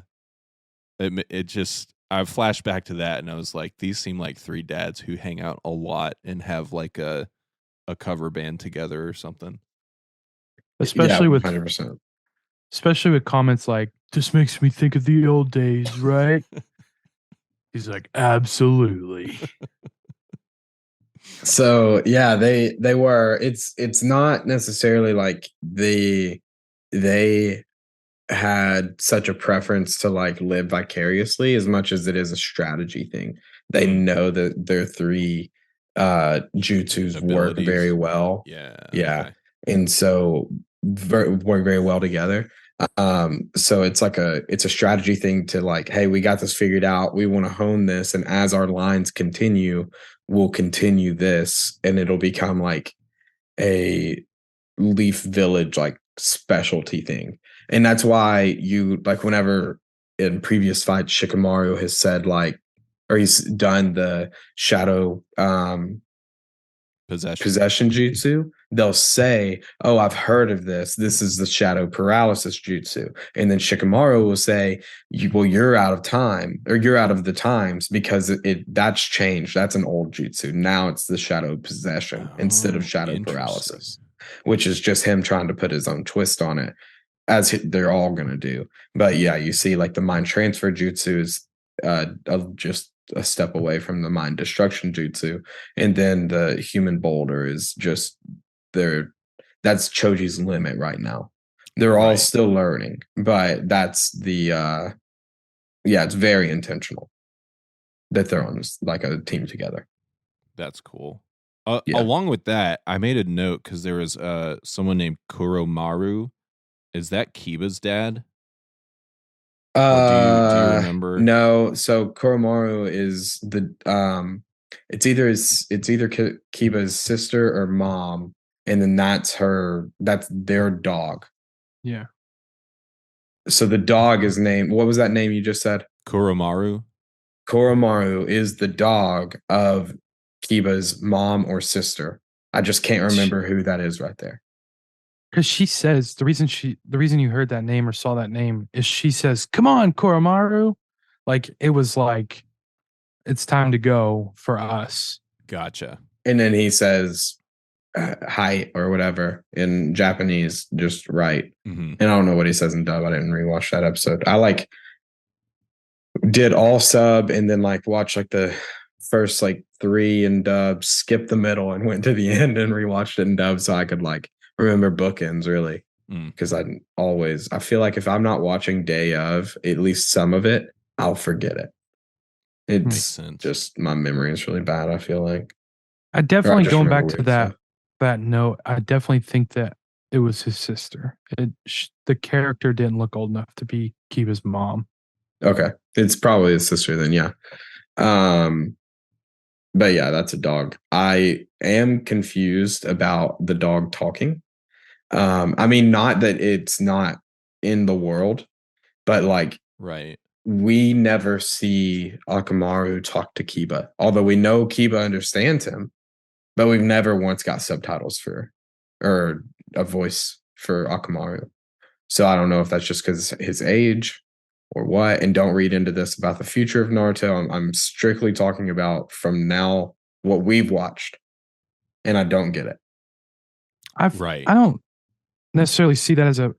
it just I flashed back to that and I was like, these seem like three dads who hang out a lot and have like a cover band together or something. Yeah, especially with 100%. especially with comments like this makes me think of the old days, right? He's like, absolutely. So yeah, they were it's not necessarily like they had such a preference to like live vicariously as much as it is a strategy thing. They Mm, know that their three jutsus work very abilities. well. Yeah. Yeah. Okay. And so work very well together. So it's a strategy thing to like, hey, we got this figured out. We want to hone this. And as our lines continue, we'll continue this and it'll become like a Leaf Village like specialty thing. And that's why you like whenever in previous fights Shikamaru has said like or he's done the shadow Possession. possession jutsu, they'll say, "Oh, I've heard of this. This is the shadow paralysis jutsu." And then Shikamaru will say, "Well, you're out of time, or you're out of the times because it that's changed. That's an old jutsu. Now it's the shadow possession instead of Oh, shadow interesting. paralysis," which is just him trying to put his own twist on it, as they're all gonna do. But yeah, you see, like the mind transfer jutsu is just a step away from the mind destruction jutsu, and then the human boulder is just their that's Choji's limit right now. They're all Right. still learning, but that's the yeah, it's very intentional that they're on like a team together. That's cool. Yeah. Along with that, I made a note because there was someone named Kuromaru. Is that Kiba's dad? Or do you remember? No, so Koromaru is the it's either Kiba's sister or mom, and then that's their dog. Yeah. So the dog is named, what was that name you just said? Kuromaru? Koromaru is the dog of Kiba's mom or sister. I just can't remember who that is right there. Because she says the reason you heard that name or saw that name is she says, "Come on, Koromaru." Like it was like it's time to go for us. Gotcha. And then he says hi or whatever in Japanese, just right. Hmm. And I don't know what he says in dub. I didn't rewatch that episode. I like did all sub and then like watch like the first like three in dub, skip the middle and went to the end and rewatched it in dub so I could like remember bookends really. Mm. Because I feel like if I'm not watching day of at least some of it, I'll forget it. Makes It's sense. just my memory is really bad, I feel like. I Or I definitely just going remember back to weird stuff. that note. I definitely think that it was his sister. The character didn't look old enough to be Kiba's mom. Okay. It's probably his sister then, yeah. Um, but yeah, that's a dog. I am confused about the dog talking. I mean, not that it's not in the world, but like Right. we never see Akamaru talk to Kiba, although we know Kiba understands him, but we've never once got subtitles for or a voice for Akamaru. So I don't know if that's just because his age or what. And don't read into this about the future of Naruto. I'm strictly talking about from now what we've watched, and I don't get it. Right. I don't necessarily see that as a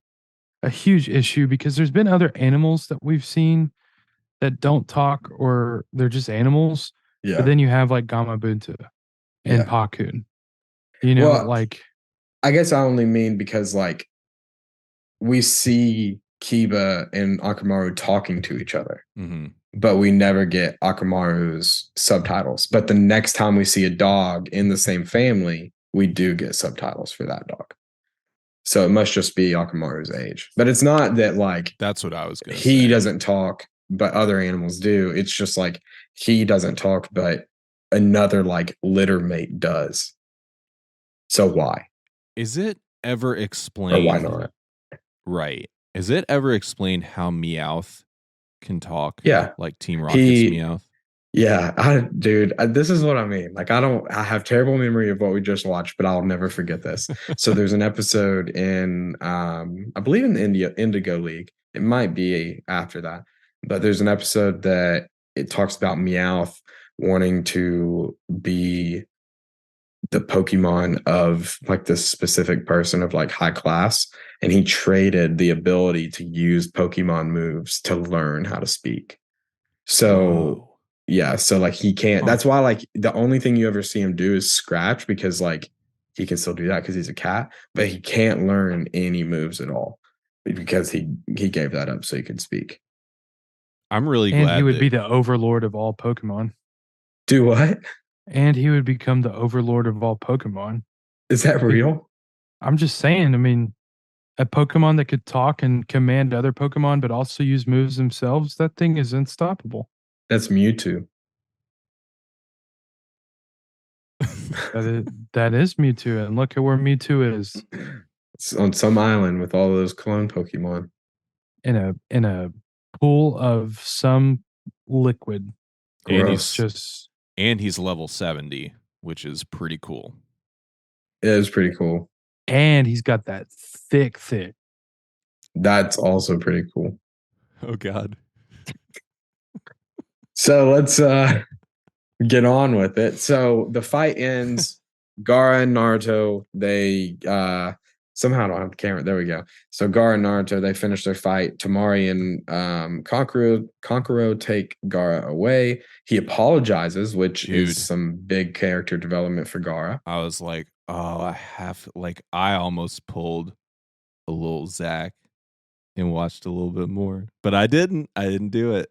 huge issue because there's been other animals that we've seen that don't talk or they're just animals. But Yeah, then you have like Gamabunta and yeah. Pakun. You know, Well, like I guess I only mean because like we see Kiba and Akamaru talking to each other, Mm-hmm. but we never get Akamaru's subtitles. But the next time we see a dog in the same family, we do get subtitles for that dog. So it must just be Akamaru's age. But it's not that like That's what I was going to he say. doesn't talk, but other animals do. It's just like he doesn't talk, but another like litter mate does. So why? Is it ever Or why explained? not? Right. Is it ever explained how Meowth can talk? Yeah. Like Team Rocket's He Meowth? Yeah, dude, this is what I mean. Like, I have terrible memory of what we just watched, but I'll never forget this. So there's an episode in, I believe in the Indigo League. It might be after that, but there's an episode that it talks about Meowth wanting to be the Pokemon of like this specific person of like high class, and he traded the ability to use Pokemon moves to learn how to speak. So Whoa. yeah, so like he can't. huh. That's why like the only thing you ever see him do is scratch because like he can still do that because he's a cat, but he can't learn any moves at all because he gave that up so he could speak. I'm really And he glad would that be the overlord of all Pokemon. Do what? And he would become the overlord of all Pokemon. Is that Be- real? I'm just saying, I mean, a Pokemon that could talk and command other Pokemon, but also use moves themselves, that thing is unstoppable. That's Mewtwo. That is that is Mewtwo, and look at where Mewtwo is It's on some island with all those clone Pokemon. in a pool of some liquid. and It's Gross. just he's level 70, which is pretty cool. It is pretty cool. and he's got that thick. That's also pretty cool. Oh god. So let's get on with it. So the fight ends. Gaara and Naruto, they somehow I don't have the camera. There we go. So Gaara and Naruto, they finish their fight. Tamari and Kankuro take Gaara away. He apologizes, which Dude. is some big character development for Gaara. I was like, oh, I almost pulled a little Zach and watched a little bit more. But I didn't. I didn't do it.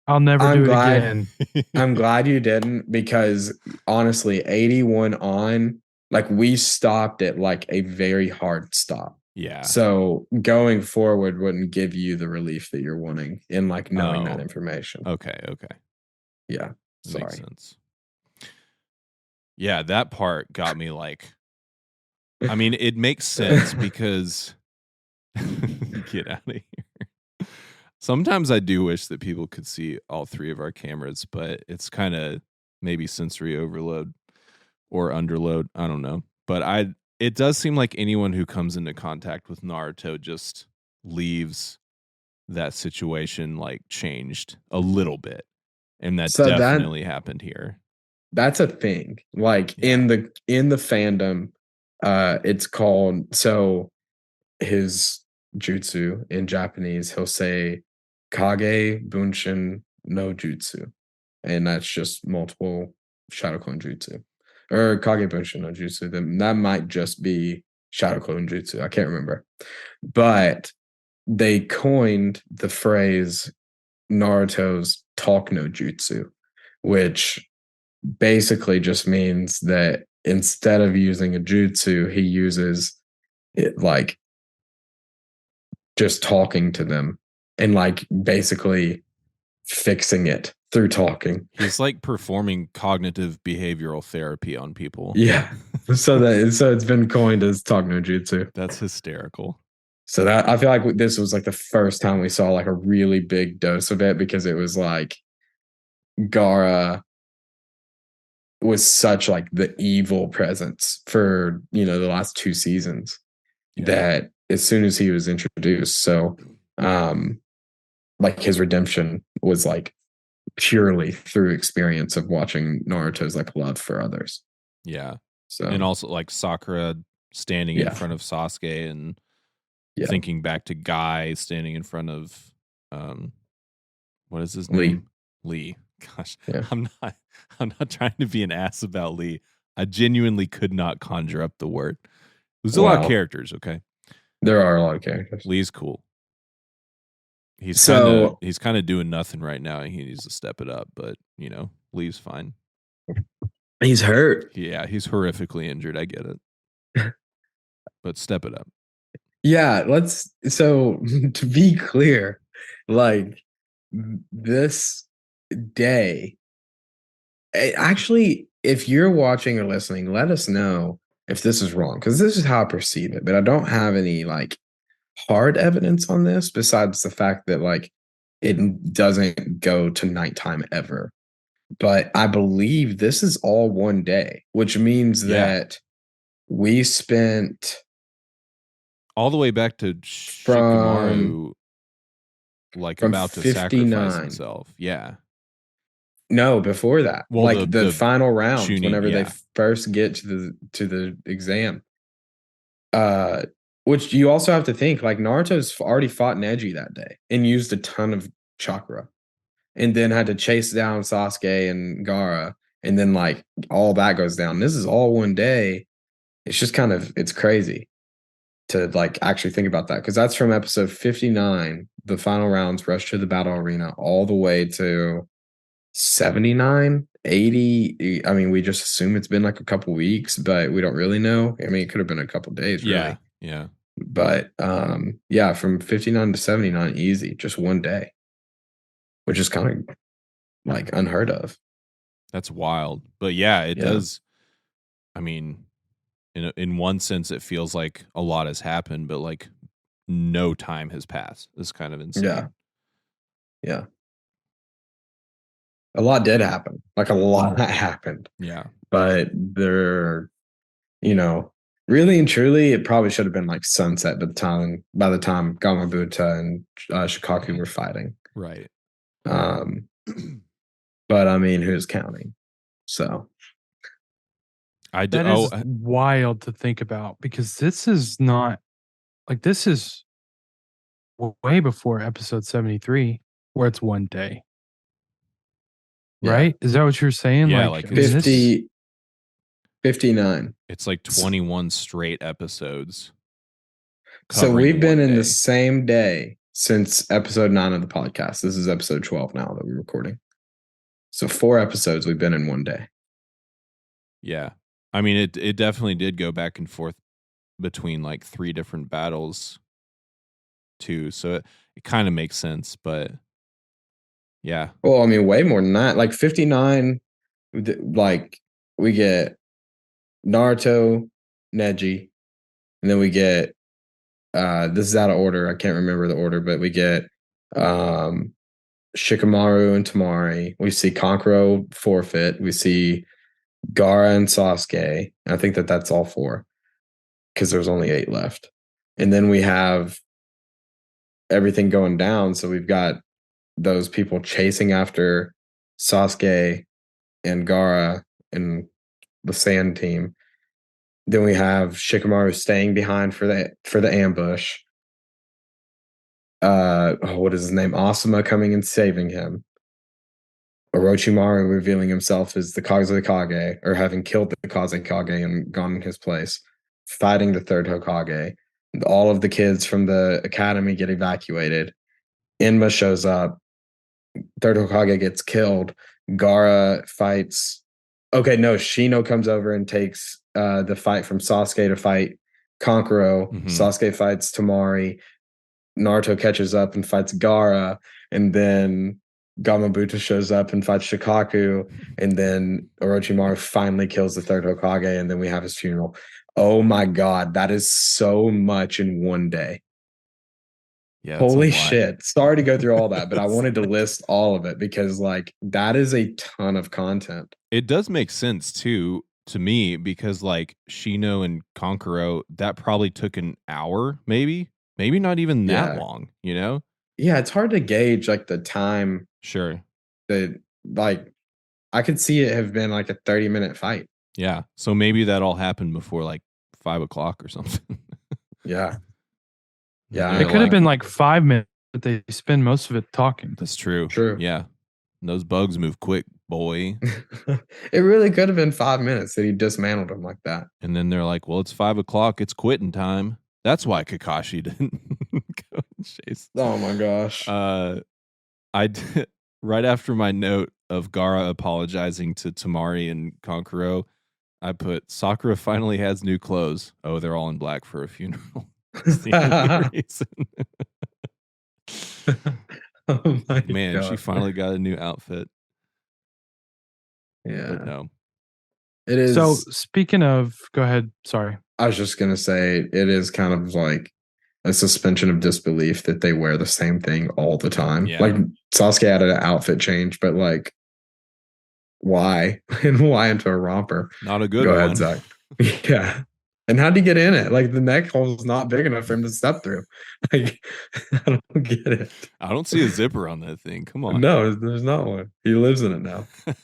I'll never I'm do it glad. again. I'm glad you didn't because honestly, 81 on, like we stopped at like a very hard stop. Yeah. So going forward wouldn't give you the relief that you're wanting in like knowing that Oh. information. Okay. Yeah. Makes Sorry. sense. Yeah, that part got me like, I mean, it makes sense because get out of here. Sometimes I do wish that people could see all three of our cameras, but it's kind of maybe sensory overload or underload. I don't know. But it does seem like anyone who comes into contact with Naruto just leaves that situation like changed a little bit. And that So definitely happened here. That's a thing. Like in the fandom, it's called, so his jutsu in Japanese, he'll say Kage Bunshin no Jutsu. And that's just multiple Shadow Clone Jutsu. Or Kage Bunshin no Jutsu. Then that might just be Shadow Clone Jutsu. I can't remember. But they coined the phrase Naruto's Talk no Jutsu, which basically just means that instead of using a jutsu, he uses it like just talking to them and like basically fixing it through talking. He's like performing cognitive behavioral therapy on people. Yeah. So it's been coined as talk no jutsu. That's hysterical. So that I feel like this was like the first time we saw like a really big dose of it because it was like Gaara was such like the evil presence for the last two seasons that as soon as he was introduced. So like his redemption was like purely through experience of watching Naruto's like love for others. Yeah. And So also like Sakura standing in yeah, front of Sasuke and yeah, thinking back to Guy standing in front of um what is his Lee, name? Lee. Gosh, yeah. I'm not trying to be an ass about Lee. I genuinely could not conjure up the word. There's a lot of Wow, characters, okay? there are a lot of characters. Lee's cool. So He's kind of doing nothing right now. He needs to step it up, but you know, Lee's fine. he's hurt. Yeah, he's horrifically injured. I get it, but step it up. Yeah, let's so to be clear, like this day, actually, if you're watching or listening, let us know if this is wrong because this is how I perceive it, but I don't have any like hard evidence on this besides the fact that like it doesn't go to nighttime ever. But I believe this is all one day, which means Yeah, that we spent all the way back to from Shikamaru, like from about to sacrifice 59. himself. Yeah. No, before that. Well, Like the the final rounds, Chunin, whenever they yeah, first get to the exam. Uh which you also have to think like Naruto's already fought Neji that day and used a ton of chakra and then had to chase down Sasuke and Gaara and then like all that goes down. This is all one day. It's just kind of it's crazy to like actually think about that because that's from episode 59, the final rounds, rush to the battle arena, all the way to 79, 80. I mean, we just assume it's been like a couple weeks, but we don't really know. I mean, it could have been a couple days, yeah, really. yeah. But yeah, from 59 to 79, easy, just one day, which is kind of like unheard of. That's wild. But yeah, it Yeah. does. I mean, in one sense, it feels like a lot has happened, but like no time has passed. It's kind of Yeah. insane. Yeah. A lot did happen. Like a lot happened. Yeah. But there, you know, really and truly, it probably should have been like sunset by the time Gamabuta and Shikaku were fighting. Right. Um, but I mean, who's counting? So I do. That Oh, is wild to think about because this is not like this is way before episode 73 where it's one day. yeah, Right? Is that what you're saying? Yeah, Like, like I mean, this 59. it's like 21 straight episodes So covering we've been one in the day. same day since episode 9 of the podcast. This is episode 12 now that we're recording. So 4 episodes we've been in one day. Yeah. I mean, it definitely did go back and forth between like 3 different battles too. So it kind of makes sense, but yeah. Well, I mean, way more than that. Like 59, like we get Naruto, Neji, and then we get this is out of order. I can't remember the order, but we get um Shikamaru and Tamari. We see Kankuro forfeit. We see Gaara and Sasuke. I think that that's all 4 because there's only 8 left. And then we have everything going down. So we've got those people chasing after Sasuke and Gaara and the Sand team. Then we have Shikamaru staying behind for the ambush. What is his name? Asuma coming and saving him. Orochimaru revealing himself as the Kazekage, or having killed the Kazekage and gone in his place, fighting the third Hokage. All of the kids from the academy get evacuated. Enma shows up. Third Hokage gets killed. Gara fights. Okay, no, Shino comes over and takes the fight from Sasuke to fight Kankuro. Sasuke fights Tamari. Naruto catches up and fights Gara, and then Gamabuta shows up and fights Shikaku, and then Orochimaru finally kills the third Hokage, and then we have his funeral. Oh my god, that is so much in one day. Yeah. Holy shit. Sorry to go through all that, but I wanted to list all of it because like that is a ton of content. It does make sense too to me because like Shino and Kankuro, that probably took an hour, maybe not even that Yeah. long, you know? yeah, it's hard to gauge like the time Sure. that like I could see it have been like a 30-minute fight. Yeah. So maybe that all happened before like 5 o'clock or something. Yeah. And Yeah, It they're could have like, been like 5 minutes, but they spend most of it talking. that's true. true. Yeah. And those bugs move quick, boy. It really could have been 5 minutes that he dismantled him like that. And then they're like, well, it's 5 o'clock. It's quitting time. That's why Kakashi didn't go and chase. Oh my gosh. I did, right after my note of Gara apologizing to Tamari and Kankuro, I put Sakura finally has new clothes. Oh, they're all in black for a funeral. That's the only reason. Oh my Man, she God. finally got a new outfit. But Yeah. no. It So is. speaking of, go ahead. Sorry. I was just gonna say it is kind of like a suspension of disbelief that they wear the same thing all the time. Yeah. Like Sasuke had an outfit change, but like why? And why into a romper? Not a good Go one. ahead, Zach. Yeah. And how'd he get in it? Like the neck hole's not big enough for him to step through. Like I don't get it. I don't see a zipper on that thing. Come on. No, there's not one. He lives in it now. It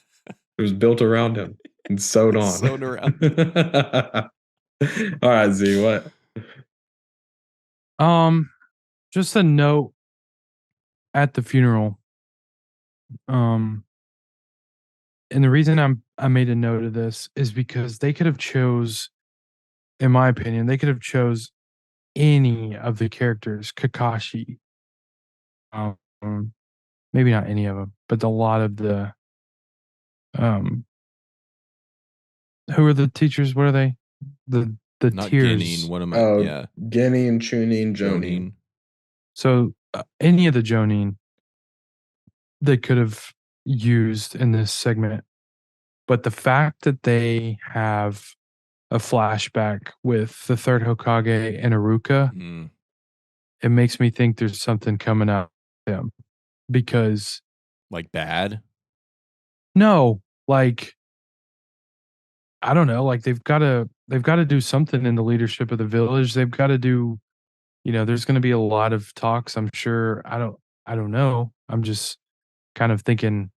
was built around him and sewed on. Sewn around. All right, Z, what? Just a note at the funeral. And the reason I made a note of this is because they could have chose, in my opinion, they could have chose any of the characters, Kakashi. Um, maybe not any of them, but a lot of the um who are the teachers? What are they? The Not tiers. Guinean. What am I? Oh, Yeah. Genin, Chunin, Jonin. Jonin. So any of the Jonin they could have used in this segment, but the fact that they have a flashback with the third Hokage and Iruka, Mm. it makes me think there's something coming out of them because Like bad? no, like I don't know, like they've got to do something in the leadership of the village. They've got to do, there's going to be a lot of talks, I'm sure. I don't know. I'm just kind of thinking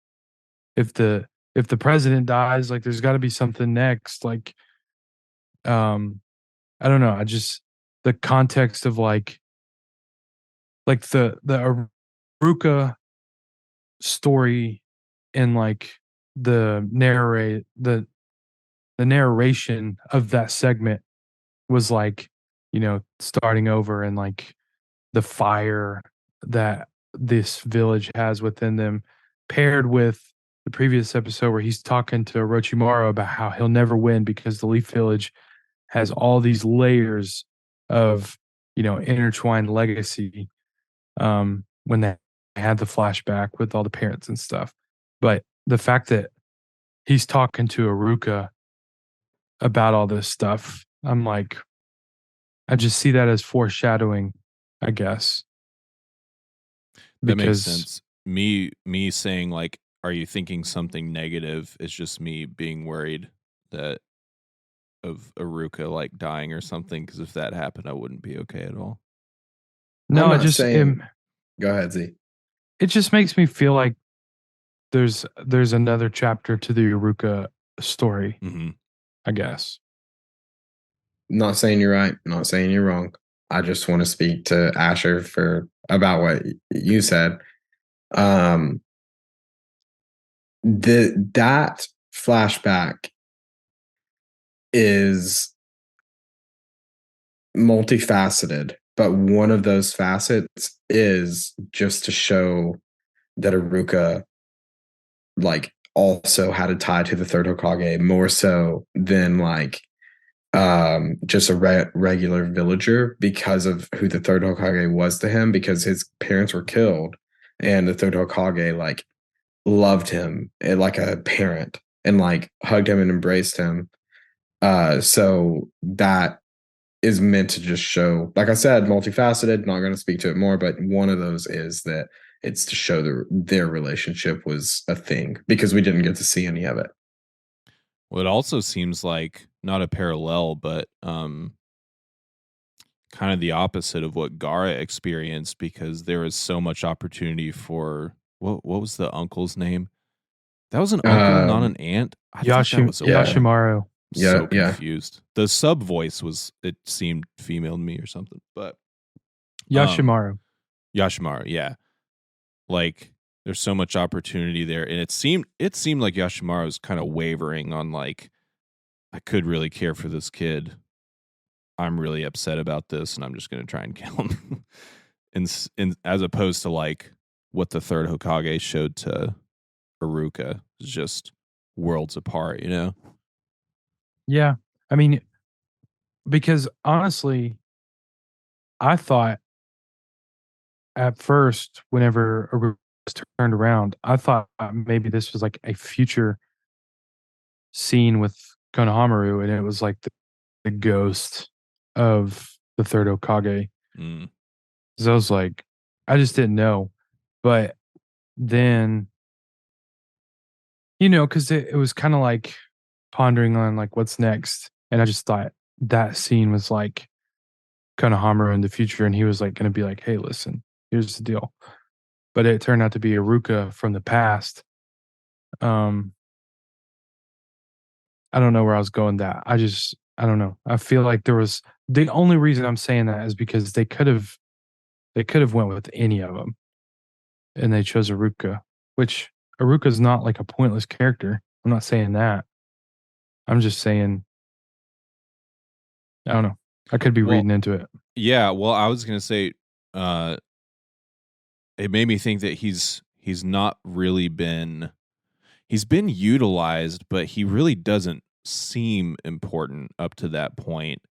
if the president dies, like there's got to be something next. Um I don't know. I just the context of like the Aruka story and like the narrate the narration of that segment was like, starting over and like the fire that this village has within them, paired with the previous episode where he's talking to Orochimaru about how he'll never win because the Leaf Village has all these layers of, intertwined legacy. When they had the flashback with all the parents and stuff. But the fact that he's talking to Aruka about all this stuff, I'm like, I just see that as foreshadowing, I guess. That makes Because sense. Me saying like, are you thinking something negative? Is just me being worried that of Aruka like dying or something. Because if that happened, I wouldn't be okay at all. no, I'm it not just saying. Go ahead, Z. it just makes me feel like there's another chapter to the Aruka story, Mm-hmm. I guess. Not saying you're right. Not saying you're wrong. I just want to speak to Asher for about what you said. That flashback is multifaceted, but one of those facets is just to show that Aruka like also had a tie to the third Hokage more so than like just a regular villager because of who the third Hokage was to him, because his parents were killed and the third Hokage like loved him like a parent and like hugged him and embraced him. So that is meant to just show, like I said, multifaceted, not going to speak to it more, but one of those is that it's to show their relationship was a thing because we didn't get to see any of it. Well, it also seems like not a parallel, but kind of the opposite of what Gara experienced because there was so much opportunity for what was the uncle's name? That was an uncle, not Um, an aunt. I thought that was a yeah, woman. Yashimaru. yeah, So yeah. confused. The sub voice was it seemed female to me or something. But um Yashimaru. Yashimaru, yeah. Like there's so much opportunity there. And it seemed like Yashimaru was kind of wavering on like, I could really care for this kid. I'm really upset about this and I'm just gonna try and kill him. and as opposed to like what the third Hokage showed to Iruka is just worlds apart, you know? Yeah. I mean, because honestly, I thought at first, whenever Aruka was turned around, I thought maybe this was like a future scene with Konohamaru, and it was like the ghost of the third Hokage. Mm, So I was like, I just didn't know. But then, because it was kind of like pondering on like what's next. And I just thought that scene was like Konohamaru in the future. And he was like going to be like, hey, listen, here's the deal. But it turned out to be Iruka from the past. Um, I don't know where I was going that. I don't know. I feel like there was the only reason I'm saying that is because they could have went with any of them and they chose Aruka, which Aruka's not like a pointless character. I'm not saying that. I'm just saying I don't know. I could be well, reading into it. yeah, well, I was gonna say, uh, it made me think that he's not really been he's been utilized, but he really doesn't seem important up to that point.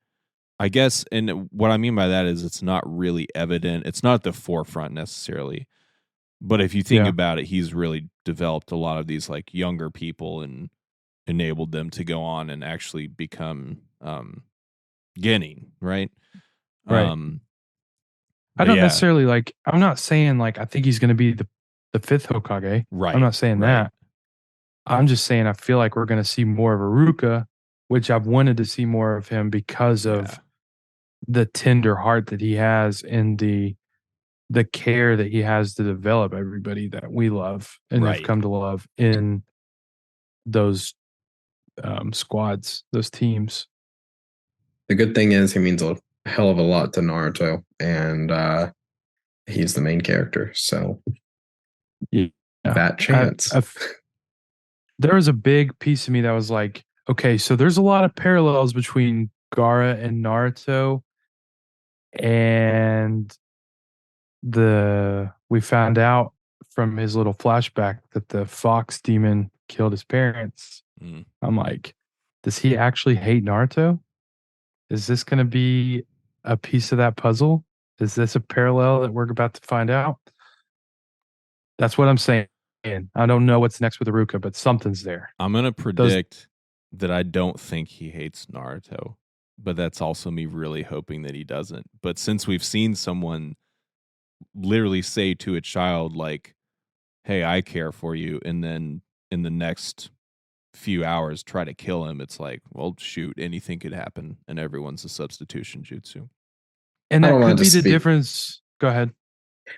I guess, and what I mean by that is it's not really evident. It's not at the forefront necessarily. But if you think Yeah. about it, he's really developed a lot of these like younger people and enabled them to go on and actually become Genin, right? Right. Um, I but don't yeah, necessarily like I'm not saying like I think he's gonna be the fifth Hokage. I'm right, not saying right, that. I'm just saying I feel like we're gonna see more of Aruka, which I've wanted to see more of him because yeah, of the tender heart that he has and the care that he has to develop everybody that we love and have right. come to love in those squads, those teams. The good thing is he means a hell of a lot to Naruto, and he's the main character. So Yeah. that I, chance. I there was a big piece of me that was like, okay, so there's a lot of parallels between Gara and Naruto, and the we found out from his little flashback that the fox demon killed his parents. Mm. I'm like, does he actually hate Naruto? Is this going to be a piece of that puzzle? Is this a parallel that we're about to find out? That's what I'm saying. I don't know what's next with Aruka, but something's there. I'm gonna Those predict that I don't think he hates Naruto, but that's also me really hoping that he doesn't. But since we've seen someone literally say to a child like, "Hey, I care for you," and then in the next few hours try to kill him, it's like, well, shoot, anything could happen, and everyone's a substitution jutsu. and I that don't could mind to be the speak. difference. Go ahead.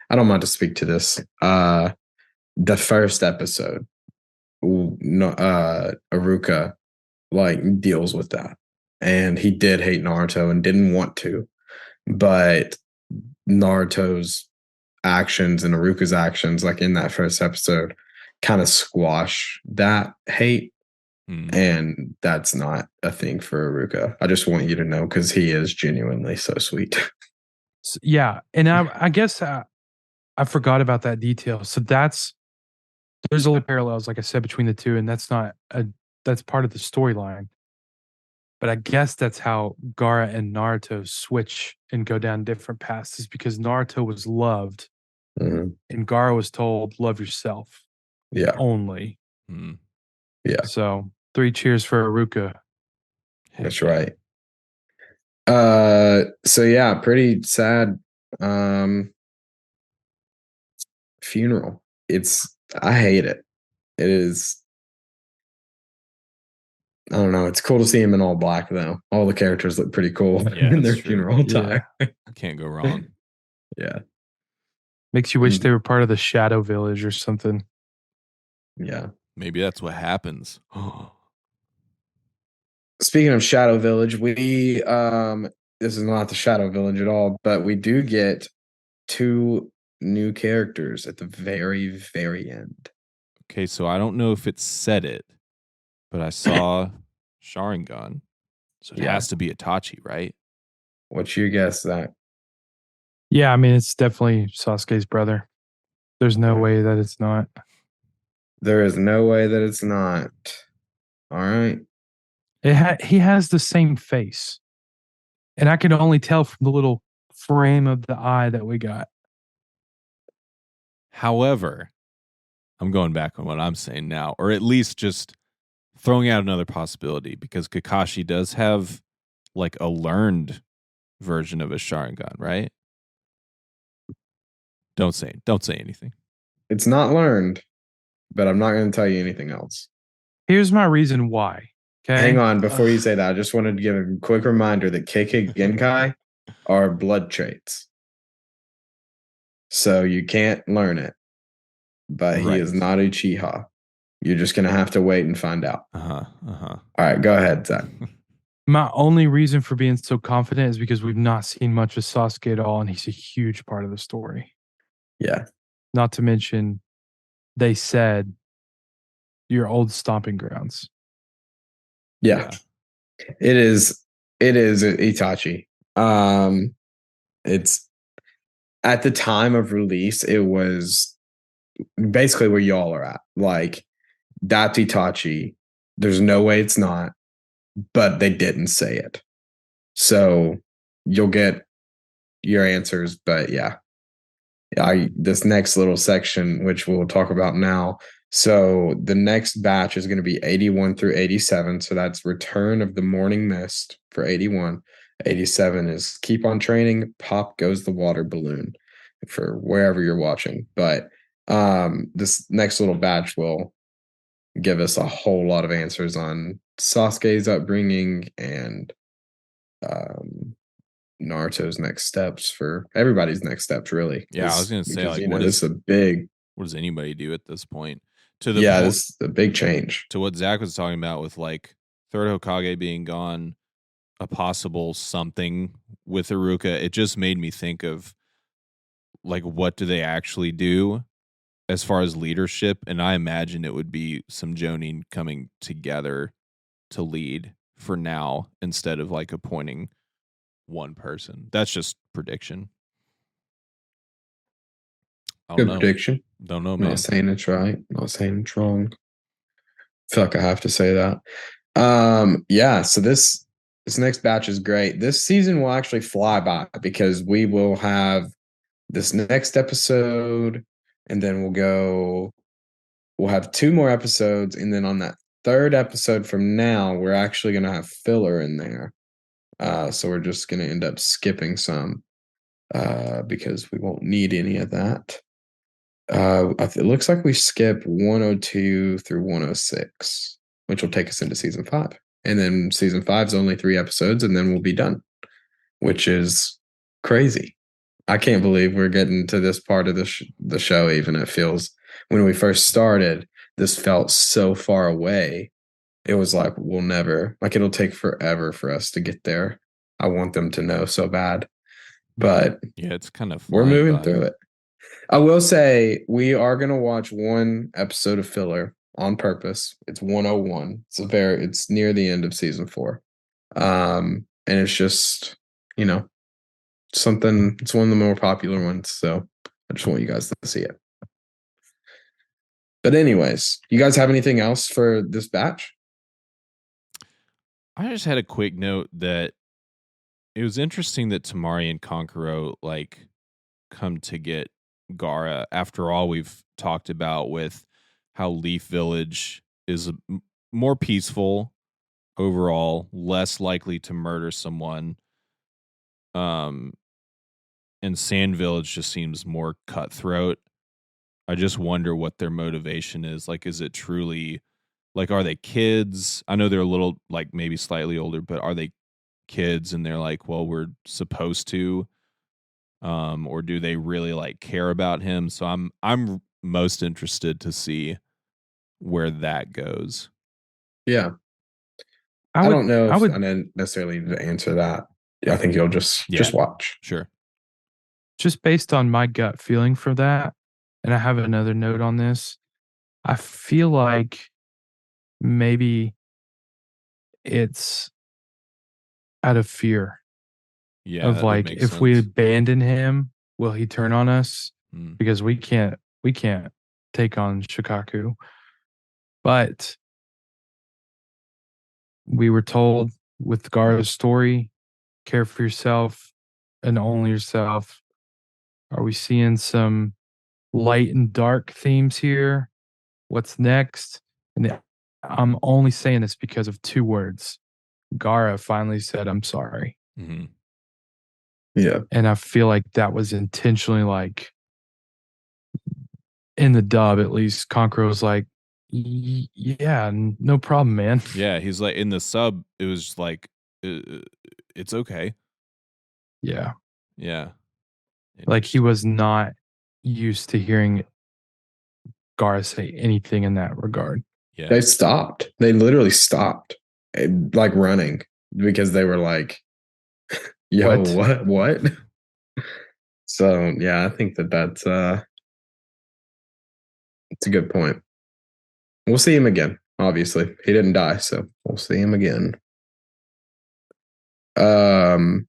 I don't mind to speak to this. The first episode, no, Aruka like deals with that, and he did hate Naruto and didn't want to, but Naruto's actions and Aruka's actions, like in that first episode, kind of squash that hate. Mm. And that's not a thing for Aruka. I just want you to know because he is genuinely so sweet. Yeah, and I guess I forgot about that detail. So there's a lot of parallels, like I said, between the two, and that's part of the storyline. But I guess that's how Gara and Naruto switch and go down different paths, is because Naruto was loved Mhm. and Gara was told, love yourself Yeah, only. Mm. yeah, So 3 cheers for Aruka. Heck that's yeah. right. So yeah, pretty sad um funeral. I hate it. It is I don't know. It's cool to see him in all black though. All the characters look pretty cool Yeah, in that's their true. funeral Yeah. attire. Can't go wrong. Yeah. Makes you wish they were part of the Shadow Village or something. Yeah. Maybe that's what happens. Speaking of Shadow Village, we this is not the Shadow Village at all, but we do get two new characters at the very, very end. Okay, so I don't know if it said it, but I saw Sharingan. So it Yeah. has to be Itachi, right? What's your guess, Zach? Yeah, I mean it's definitely Sasuke's brother. There's no way that it's not. There is no way that it's not. All right. He has the same face. And I can only tell from the little frame of the eye that we got. However, I'm going back on what I'm saying now, or at least just throwing out another possibility because Kakashi does have like a learned version of a Sharingan, right? Don't say anything. It's not learned, but I'm not going to tell you anything else. Here's my reason why. Okay. Hang on, before you say that, I just wanted to give a quick reminder that KK Genkai are blood traits. So you can't learn it, but he is Right. not Uchiha. You're just going to have to wait and find out. All right, go ahead, Zach. My only reason for being so confident is because we've not seen much of Sasuke at all, and he's a huge part of the story. Yeah. Not to mention, they said your old stomping grounds. Yeah. It is Itachi. It's at the time of release, it was basically where y'all are at. Like that's Itachi. There's no way it's not, but they didn't say it. So you'll get your answers, but yeah. This next little section, which we'll talk about now. So the next batch is going to be 81 through 87. So that's Return of the Morning Mist for 81. 87 is Keep on Training, Pop Goes the Water Balloon for wherever you're watching. But this next little batch will give us a whole lot of answers on Sasuke's upbringing and Naruto's next steps for everybody's next steps, really. Yeah, I was gonna say, like, this is a big. What does anybody do at this point? This is a big change. To what Zach was talking about with like third Hokage being gone, a possible something with Iruka. It just made me think of like what do they actually do as far as leadership, and I imagine it would be some Jonin coming together to lead for now instead of like appointing one person. That's just prediction. Good prediction. Don't know, man. Not saying it's right. Not saying it's wrong. I feel like I have to say that. Yeah. So this next batch is great. This season will actually fly by because we will have this next episode, and then we'll have two more episodes, and then on that third episode from now, we're actually going to have filler in there. So we're just going to end up skipping some because we won't need any of that. It looks like we skip 102 through 106, which will take us into season 5. And then season 5 is only 3 episodes, and then we'll be done, which is crazy. I can't believe we're getting to this part of the show. Even it feels, when we first started, this felt so far away. It was like, we'll never, like, it'll take forever for us to get there. I want them to know so bad. But yeah, it's kind of we're moving through it. I will say we are going to watch one episode of filler on purpose. It's 101. It's near the end of season 4. And it's just, something, it's one of the more popular ones. So I just want you guys to see it. But anyways, you guys have anything else for this batch? I just had a quick note that it was interesting that Tamari and Kankuro like come to get Gaara after all we've talked about with how Leaf Village is more peaceful overall, less likely to murder someone. And Sand Village just seems more cutthroat. I just wonder what their motivation is. Like, is it truly Like, are they kids? I know they're a little, like, maybe slightly older, but are they kids and they're like, well, we're supposed to, or do they really like care about him? So I'm most interested to see where that goes. Yeah. I I would don't know I if would I didn't necessarily need to answer that. Yeah, I think you'll just Yeah, watch. sure. just based on my gut feeling for that, and I have another note on this. I feel like maybe it's out of fear Yeah, of that would like, make if we sense. abandon him, will he turn on us? Mm. Because we can't take on Shikaku. But we were told with Gaara's story, care for yourself and only yourself. Are we seeing some light and dark themes here? What's next? I'm only saying this because of two words. Gaara finally said, I'm sorry. Mm-hmm. Yeah. And I feel like that was intentionally, like, in the dub, at least, Conqueror was like, Yeah, no problem, man." Yeah, he's like in the sub. It was like, it's okay. Yeah. Yeah, Like, he interesting. was not used to hearing Gaara say anything in that regard. Yeah, They stopped. They literally stopped, like running because they were like, "Yo, What? what?" So yeah, I think that's it's a good point. We'll see him again. Obviously, he didn't die, so we'll see him again. Um.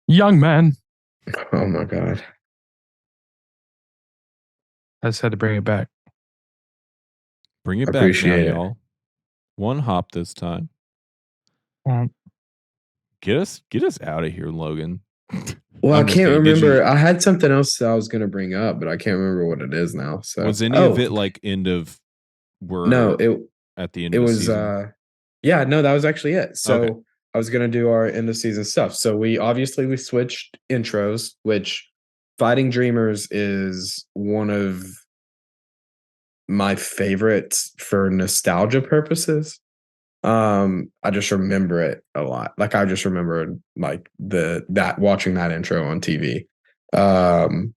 Young man. Oh my god. I just had to bring it back. bring it back now, Appreciate it. y'all. One hop this time. Um, Get us out of here, Logan. Well, I I'm just can't kidding. Did you? remember. I had something else that I was going to bring up, but I can't remember what it is now. So, Was any of oh it like end of? no, We're at the end it of the was season. yeah, no, that was actually it. Okay. So I was gonna do our end of season stuff. So we switched intros, which Fighting Dreamers is one of my favorites for nostalgia purposes. I just remember it a lot. Like I just remember like the that watching that intro on TV. Um,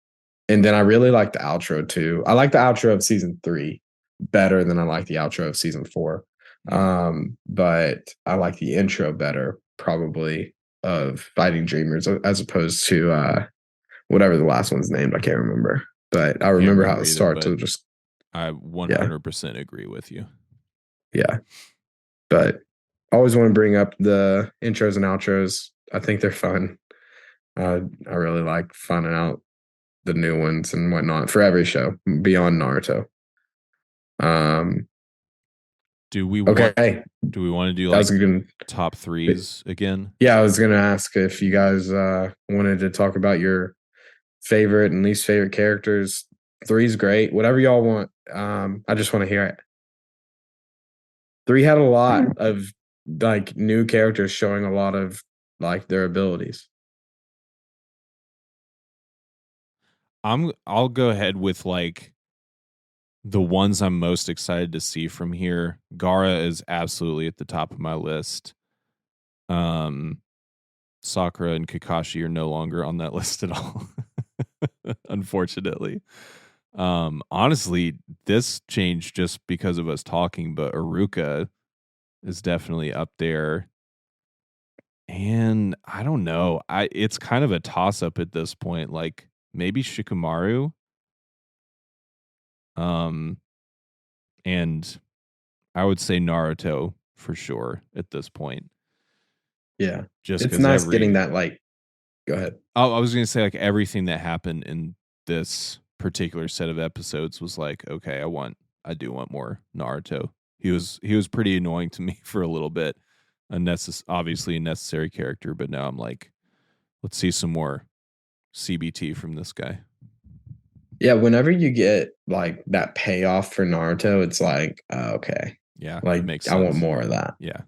and then I really like the outro too. I like the outro of season 3 better than I like the outro of season 4. Mm. But I like the intro better, probably, of Fighting Dreamers as opposed to whatever the last one's named. I can't remember. But I Can't remember how remember it either, starts. but So just I yeah, 100% agree with you. yeah. But I always want to bring up the intros and outros. I think they're fun. I really like finding out the new ones and whatnot for every show beyond Naruto. Um, Do we want okay, do we want to do I was like gonna, top threes again? yeah, I was gonna ask if you guys wanted to talk about your favorite and least favorite characters. Three's great, whatever y'all want. I just want to hear it. Three had a lot of like new characters showing a lot of like their abilities. I'll go ahead with like the ones I'm most excited to see from here. Gara is absolutely at the top of my list. Um Sakura and Kakashi are no longer on that list at all. Unfortunately. Honestly, this changed just because of us talking, but Aruka is definitely up there. And I don't know. It's kind of a toss up at this point. Like maybe Shikamaru. Um and I would say Naruto for sure at this point. Yeah, Just it's because nice getting that. Like, go ahead. I was gonna say like everything that happened in this particular set of episodes was like, okay, I do want more Naruto. He was pretty annoying to me for a little bit. Obviously a necessary character, but now I'm like, let's see some more CBT from this guy. Yeah, whenever you get like that payoff for Naruto, it's like, okay, Yeah, it like makes I want sense. more of that. Yeah.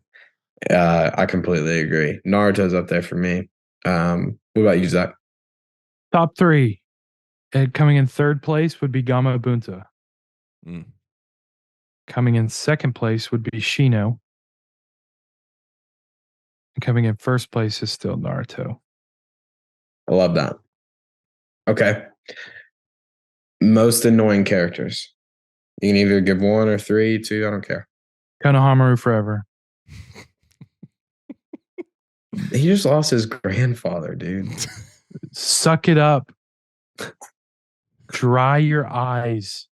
I completely agree. Naruto's up there for me. What about you, Zach? Top three. And coming in third place would be Gama Bunta. Mm. Coming in second place would be Shino. And coming in first place is still Naruto. I love that. Okay. Most annoying characters. You can either give one or three, two, I don't care. Konohamaru forever. He just lost his grandfather, dude. Suck it up. Dry your eyes.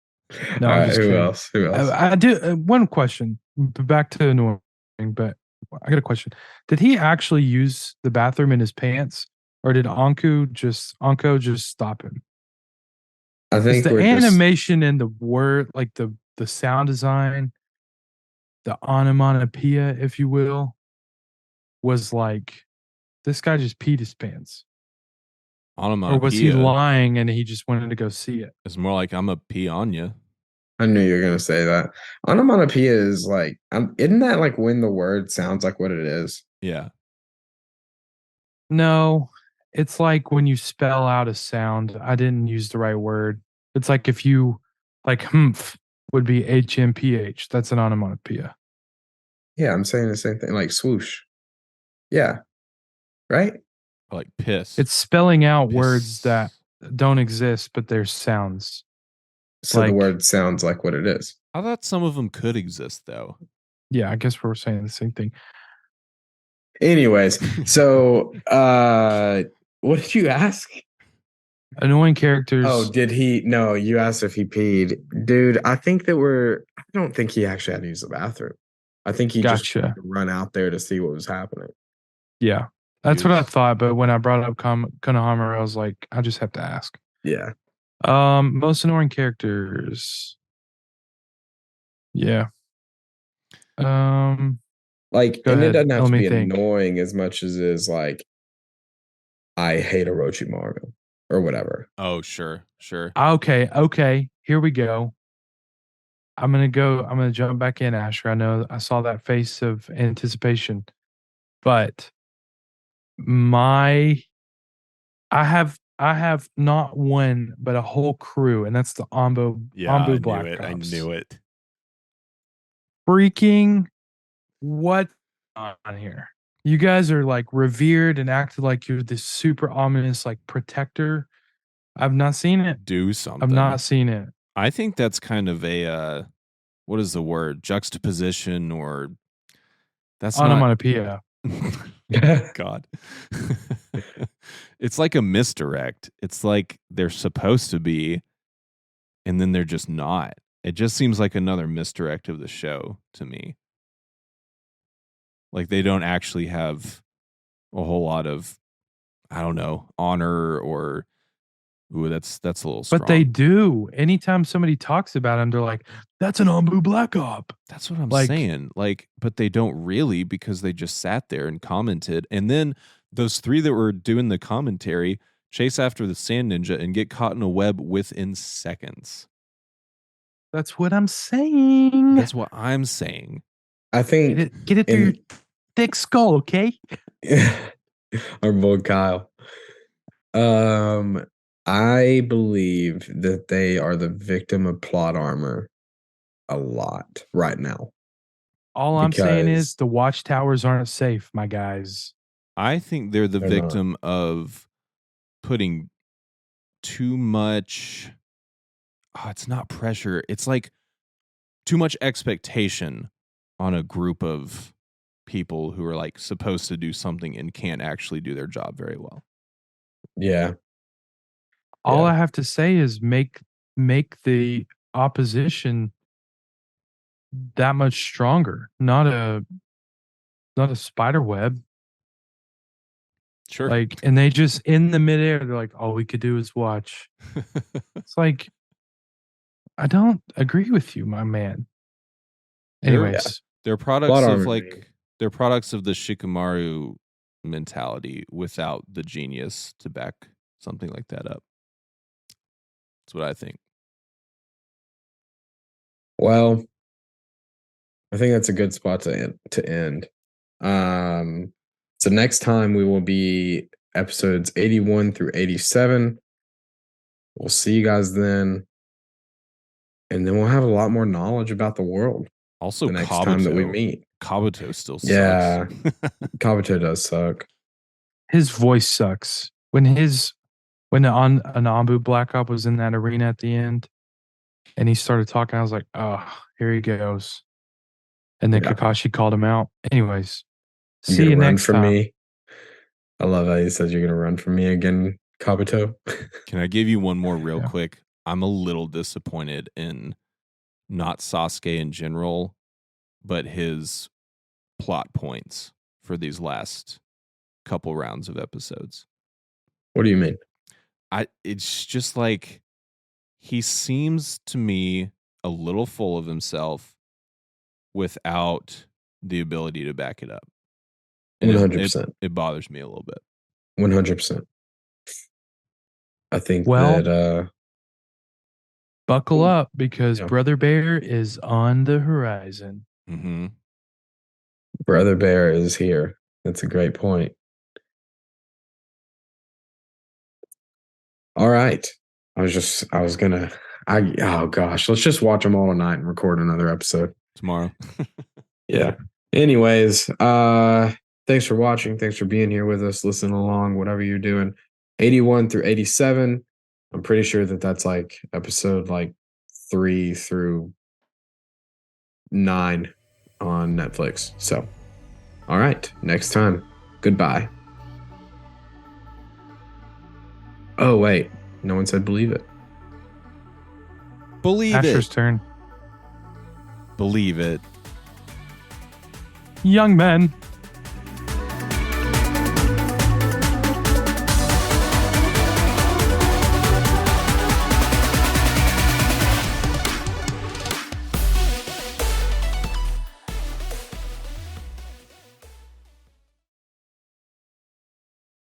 No, All I'm right, just who kidding. else? Who else? I do one question. Back to annoying, but I got a question. Did he actually use the bathroom in his pants, or did Anko just stop him? I Is think the we're just animation and the word, like the sound design, the onomatopoeia, if you will, was like this guy just peed his pants, or was he Onomatopoeia lying and he just wanted to go see it? is more like I'm a pee on you. I knew you were gonna say that. Onomatopoeia is like, isn't that like when the word sounds like what it is? Yeah. No, it's like when you spell out a sound. I didn't use the right word. It's like if you like humph would be HMPH. That's an onomatopoeia. Yeah, I'm saying the same thing. Like swoosh. Yeah, right. Like piss. It's spelling out words Piss. that don't exist, but they're sounds. So the Like, word sounds like what it is. I thought some of them could exist though. yeah, I guess we're saying the same thing. Anyways, so what did you ask? Annoying Oh, characters. did he? No, you asked if he peed. Dude, I don't think he actually had to use the bathroom. I think he just Gotcha. run out there to see what was happening. Yeah, that's what I Douche. thought. But when I brought up Konohamaru, I was like, I just have to ask. Yeah. Most annoying characters. Yeah. Like, Go and it ahead. doesn't have Let to me be think. annoying as much as is like, I hate Orochimaru or whatever. Oh, sure. Sure. Okay. Here we go. I'm gonna jump back in, Asher. I know I saw that face of anticipation, but my I have not one but a whole crew, and that's the Yeah, I Ambu knew Black it. I Ops. knew it. Freaking what on here? You guys are like revered and acted like you're this super ominous like protector. I've not seen it. Do I've something. not seen it. I think that's kind of a what is the word? Juxtaposition or that's not Onomatopoeia. God. It's like a misdirect. It's like they're supposed to be and then they're just not. It just seems like another misdirect of the show to me. Like they don't actually have a whole lot of I don't know, honor or ooh, that's a little strong. But they do. Anytime somebody talks about him, they're like, "That's an Ambu Black Op." That's what I'm Like, saying. Like, but they don't really because they just sat there and commented. And then those three that were doing the commentary chase after the sand ninja and get caught in a web within seconds. that's what I'm saying. That's what I'm saying. I think Get it through your thick skull, okay? our boy Kyle. I believe that they are the victim of plot armor a lot right now. All I'm saying is Because the watchtowers aren't safe, my guys. I think they're the They're not. victim of putting too much. Oh, it's not pressure. It's like too much expectation on a group of people who are like supposed to do something and can't actually do their job very well. Yeah. All Yeah. I have to say is make the opposition that much stronger, not a spider web. Sure. Like, and they just in the midair, they're like, all we could do is watch. It's like, I don't agree with you, my man. Anyways, They're products Plot of armor, man. like they're products of the Shikamaru mentality without the genius to back something like that up. That's what I think. Well, I think that's a good spot to end. So next time we will be episodes 81 through 87. We'll see you guys then. and then we'll have a lot more knowledge about the world Also, the next time that we Kabuto. meet. Kabuto still sucks. Yeah, Kabuto does suck. His voice sucks. When the Anambu Black Op was in that arena at the end, and he started talking, I was like, oh, here he goes. And then Yeah. Kakashi called him out. Anyways, You're see gonna you run next from time. me. I love how he says you're gonna run from me again, Kabuto. Can I give you one more real Yeah. quick? I'm a little disappointed in not Sasuke in general, but his plot points for these last couple rounds of episodes. What do you mean? It's just like he seems to me a little full of himself without the ability to back it up. And 100%. it bothers me a little bit. 100%. I think Well, that buckle up because yeah. Brother Bear is on the horizon. Mm-hmm. Brother Bear is here. That's a great point. All right. Oh gosh, let's just watch them all tonight and record another episode. Tomorrow. Yeah. Anyways, thanks for watching. Thanks for being here with us, listening along, whatever you're doing. 81 through 87. I'm pretty sure that that's like episode like 3 through 9 on Netflix. So, all right. Next time. Goodbye. Oh, wait. No one said believe it. Believe Asher's it. turn. Believe it. Young men.